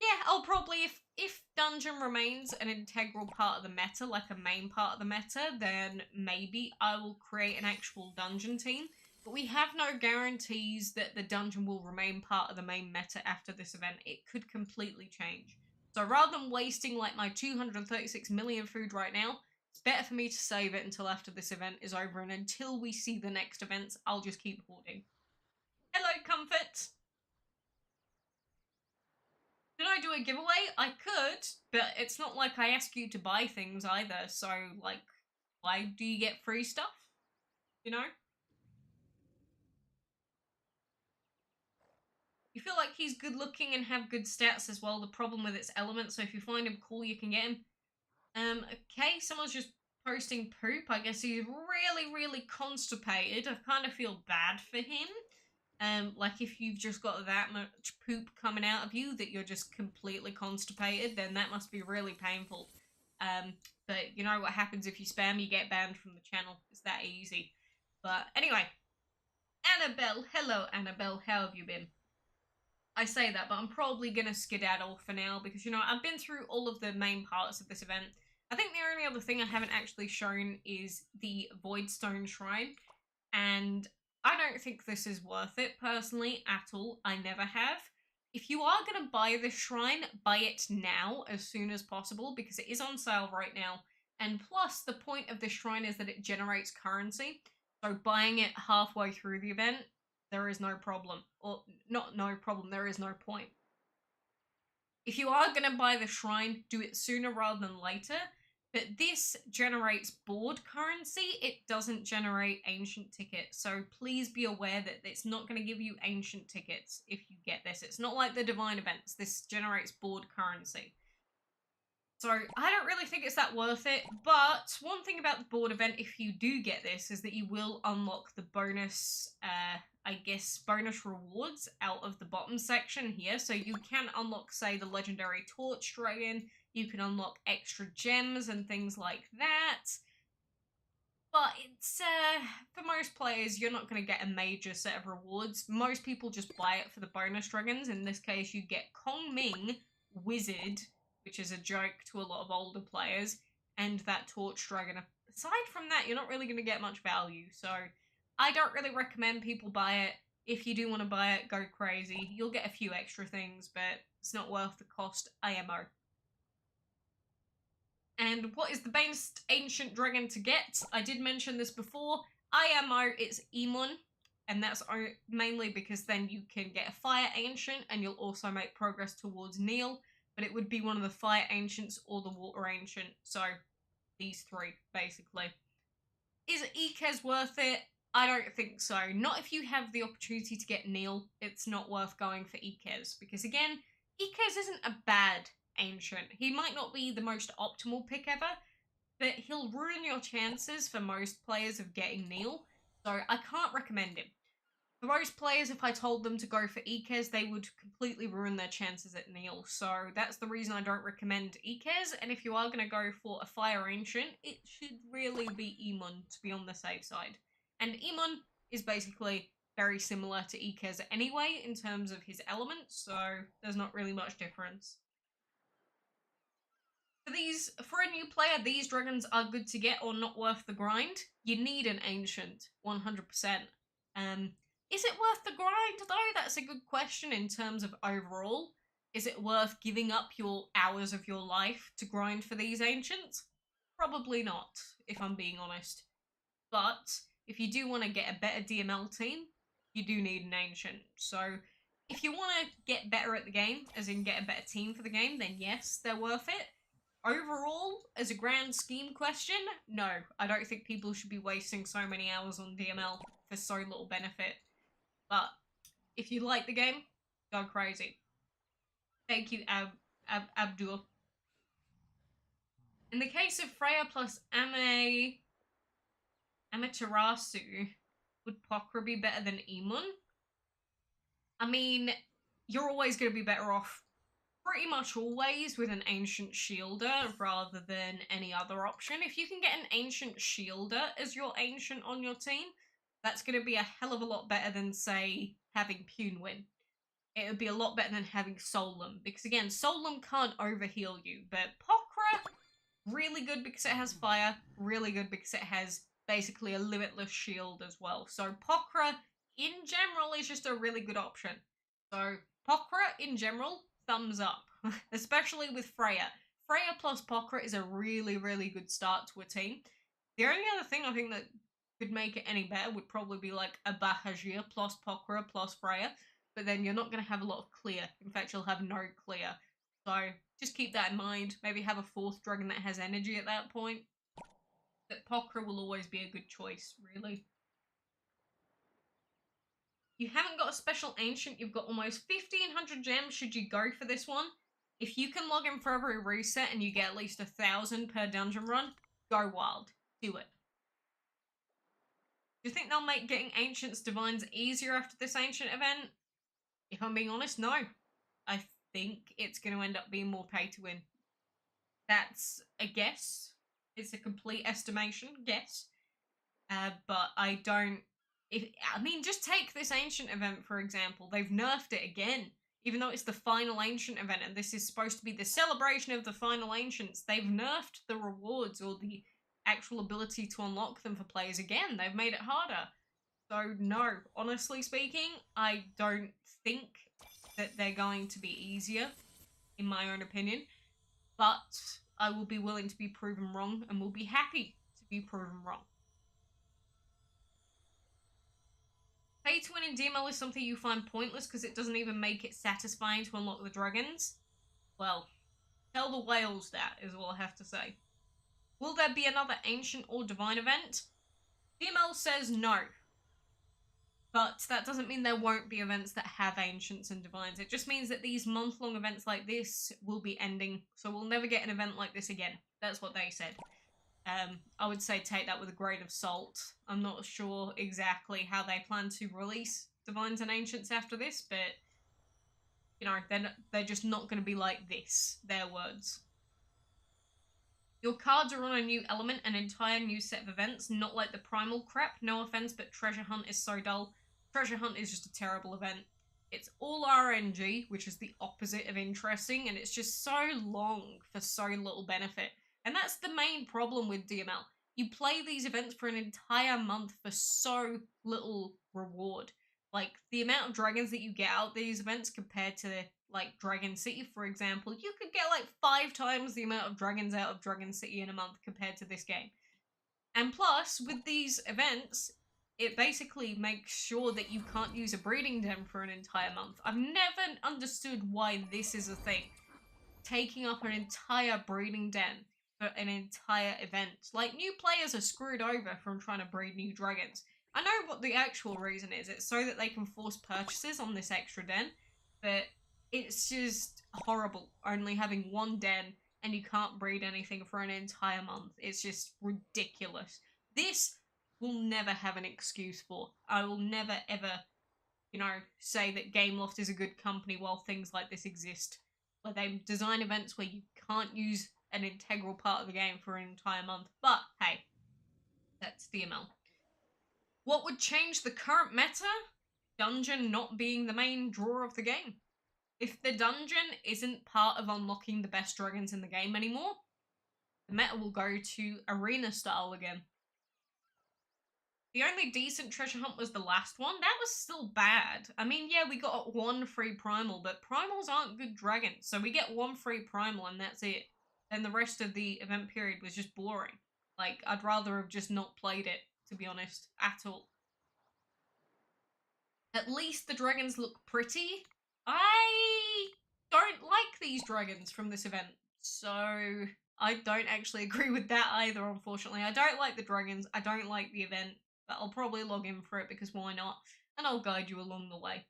S1: yeah, I'll probably, if dungeon remains an integral part of the meta, like a main part of the meta, then maybe I will create an actual dungeon team. But we have no guarantees that the dungeon will remain part of the main meta after this event. It could completely change. So rather than wasting, like, my 236 million food right now, it's better for me to save it until after this event is over, and until we see the next events, I'll just keep hoarding. Hello, Comfort! Did I do a giveaway? I could, but it's not like I ask you to buy things either, so, like, why do you get free stuff? You know? You feel like he's good looking and have good stats as well. The problem with its element, so if you find him cool, you can get him. Okay, someone's just posting poop. I guess he's really, really constipated. I kind of feel bad for him. Like if you've just got that much poop coming out of you that you're just completely constipated, then that must be really painful. But you know what happens if you spam, you get banned from the channel. It's that easy. But anyway, Annabelle. Hello, Annabelle. How have you been? I say that, but I'm probably gonna skedaddle for now because, you know, I've been through all of the main parts of this event. I think the only other thing I haven't actually shown is the Voidstone Shrine, and I don't think this is worth it personally at all. I never have. If you are going to buy this shrine, buy it now as soon as possible because it is on sale right now. And plus, the point of this shrine is that it generates currency. So buying it halfway through the event, there is no problem. Or, not no problem, there is no point. If you are going to buy the shrine, do it sooner rather than later. But this generates board currency. It doesn't generate ancient tickets. So please be aware that it's not going to give you ancient tickets if you get this. It's not like the divine events. This generates board currency. So I don't really think it's that worth it. But one thing about the board event, if you do get this, is that you will unlock the bonus, I guess, bonus rewards out of the bottom section here. So you can unlock, say, the legendary Torch Dragon. You can unlock extra gems and things like that. But it's, for most players, you're not going to get a major set of rewards. Most people just buy it for the bonus dragons. In this case, you get Kong Ming, Wizard, which is a joke to a lot of older players, and that Torch Dragon. Aside from that, you're not really going to get much value. So I don't really recommend people buy it. If you do want to buy it, go crazy. You'll get a few extra things, but it's not worth the cost IMO. And what is the best ancient dragon to get? I did mention this before. IMO, it's Emon. And that's mainly because then you can get a fire ancient and you'll also make progress towards Neil. But it would be one of the fire ancients or the water ancient. So these three, basically. Is Ikez worth it? I don't think so. Not if you have the opportunity to get Neil. It's not worth going for Ikez. Because again, Ikez isn't a bad ancient. He might not be the most optimal pick ever, but he'll ruin your chances for most players of getting Neil. So I can't recommend him. For most players, if I told them to go for Ikez, they would completely ruin their chances at Neil. So that's the reason I don't recommend Ikez. And if you are going to go for a fire ancient, it should really be Emon to be on the safe side. And Emon is basically very similar to Ikez anyway in terms of his elements, so there's not really much difference. For a new player, these dragons are good to get or not worth the grind. You need an ancient, 100%. Is it worth the grind though? That's a good question in terms of overall. Is it worth giving up your hours of your life to grind for these ancients? Probably not, if I'm being honest. But if you do want to get a better DML team, you do need an ancient. So if you want to get better at the game, as in get a better team for the game, then yes, they're worth it. Overall, as a grand scheme question, no. I don't think people should be wasting so many hours on DML for so little benefit. But if you like the game, go crazy. Thank you, Abdul. In the case of Freya plus Amaterasu, would Pokra be better than Emon? I mean, you're always going to be better off pretty much always with an ancient shielder rather than any other option. If you can get an ancient shielder as your ancient on your team, that's going to be a hell of a lot better than, say, having Punewin. It would be a lot better than having Solum, because again, Solum can't overheal you, but Pokra, really good because it has fire, really good because it has basically a limitless shield as well. So Pokra, in general, is just a really good option. So Pokra, in general, thumbs up, especially with Freya. Freya plus Pokra is a really, really good start to a team. The only other thing I think that could make it any better would probably be like a Bahajir plus Pokra plus Freya, but then you're not going to have a lot of clear. In fact, you'll have no clear. So just keep that in mind. Maybe have a fourth dragon that has energy at that point. But Pokra will always be a good choice, really. You haven't got a special ancient. You've got almost 1,500 gems should you go for this one. If you can log in for every reset and you get at least 1,000 per dungeon run, go wild. Do it. Do you think they'll make getting Ancients Divines easier after this Ancient event? If I'm being honest, no. I think it's going to end up being more pay to win. That's a guess. It's a complete estimation, guess. But I don't... just take this Ancient event, for example. They've nerfed it again. Even though it's the final Ancient event, and this is supposed to be the celebration of the final Ancients, they've nerfed the rewards or the actual ability to unlock them for players again. They've made it harder. So no, honestly speaking, I don't think that they're going to be easier, in my own opinion. But I will be willing to be proven wrong and will be happy to be proven wrong. Pay to win in DML is something you find pointless because it doesn't even make it satisfying to unlock the dragons. Well, tell the whales that is all I have to say. Will there be another Ancient or Divine event? DML says no. But that doesn't mean there won't be events that have Ancients and Divines. It just means that these month-long events like this will be ending. So we'll never get an event like this again. That's what they said. I would say take that with a grain of salt. I'm not sure exactly how they plan to release Divines and Ancients after this, but, you know, they're just not going to be like this. Their words. Your cards are on a new element, an entire new set of events, not like the primal crap. No offense, but Treasure Hunt is so dull. Treasure Hunt is just a terrible event. It's all RNG, which is the opposite of interesting, and it's just so long for so little benefit. And that's the main problem with DML. You play these events for an entire month for so little reward. Like, the amount of dragons that you get out of these events compared to, like, Dragon City, for example, you could get, like, 5 times the amount of dragons out of Dragon City in a month compared to this game. And plus, with these events, it basically makes sure that you can't use a breeding den for an entire month. I've never understood why this is a thing. Taking up an entire breeding den for an entire event. Like, new players are screwed over from trying to breed new dragons. I know what the actual reason is. It's so that they can force purchases on this extra den, but it's just horrible only having one den and you can't breed anything for an entire month. It's just ridiculous. This will never have an excuse for. I will never ever, you know, say that Gameloft is a good company while things like this exist. Where they design events where you can't use an integral part of the game for an entire month. But hey, that's DML. What would change the current meta? Dungeon not being the main draw of the game. If the dungeon isn't part of unlocking the best dragons in the game anymore, the meta will go to arena style again. The only decent treasure hunt was the last one. That was still bad. I mean, yeah, we got 1 free primal, but primals aren't good dragons. So we get 1 free primal and that's it. And the rest of the event period was just boring. Like, I'd rather have just not played it, to be honest, at all. At least the dragons look pretty. I don't like these dragons from this event, so I don't actually agree with that either, unfortunately. I don't like the dragons, I don't like the event, but I'll probably log in for it because why not? And I'll guide you along the way.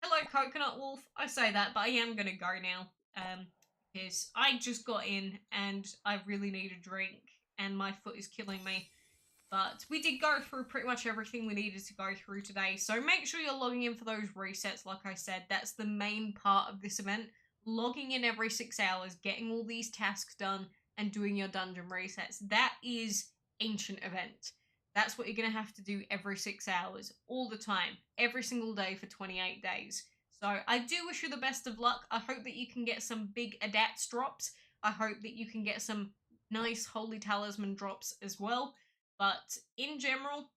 S1: Hello, Coconut Wolf. I say that, but I am going to go now, because I just got in and I really need a drink and my foot is killing me. But we did go through pretty much everything we needed to go through today, so make sure you're logging in for those resets, like I said. That's the main part of this event. Logging in every 6 hours, getting all these tasks done, and doing your dungeon resets. That is Ancient event. That's what you're going to have to do every 6 hours, all the time, every single day for 28 days. So I do wish you the best of luck. I hope that you can get some big Adats drops. I hope that you can get some nice Holy Talisman drops as well. But in general,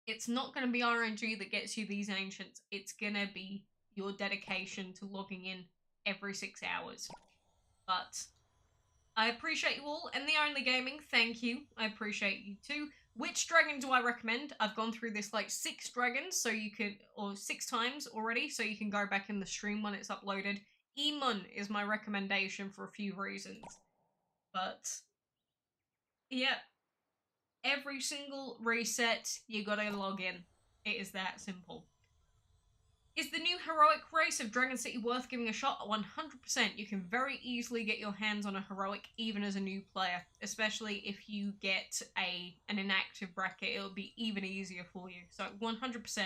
S1: it's not going to be RNG that gets you these Ancients. It's going to be your dedication to logging in every 6 hours. But I appreciate you all. And the Only Gaming, thank you. I appreciate you too. Which dragon do I recommend? I've gone through this like 6 dragons, so you can, or 6 times already, so you can go back in the stream when it's uploaded. Emun is my recommendation for a few reasons. But yeah. Every single reset, you gotta log in. It is that simple. Is the new heroic race of Dragon City worth giving a shot? 100%. You can very easily get your hands on a heroic even as a new player, especially if you get an inactive bracket. It'll be even easier for you. So 100%.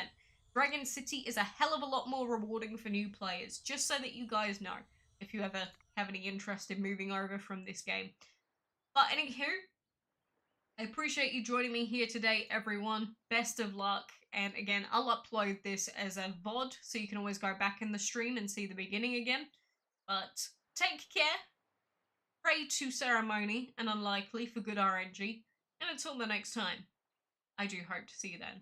S1: Dragon City is a hell of a lot more rewarding for new players, just so that you guys know if you ever have any interest in moving over from this game. But anywho, I appreciate you joining me here today, everyone. Best of luck. And again, I'll upload this as a VOD, so you can always go back in the stream and see the beginning again. But take care. Pray to Ceremony and Unlikely for good RNG. And until the next time, I do hope to see you then.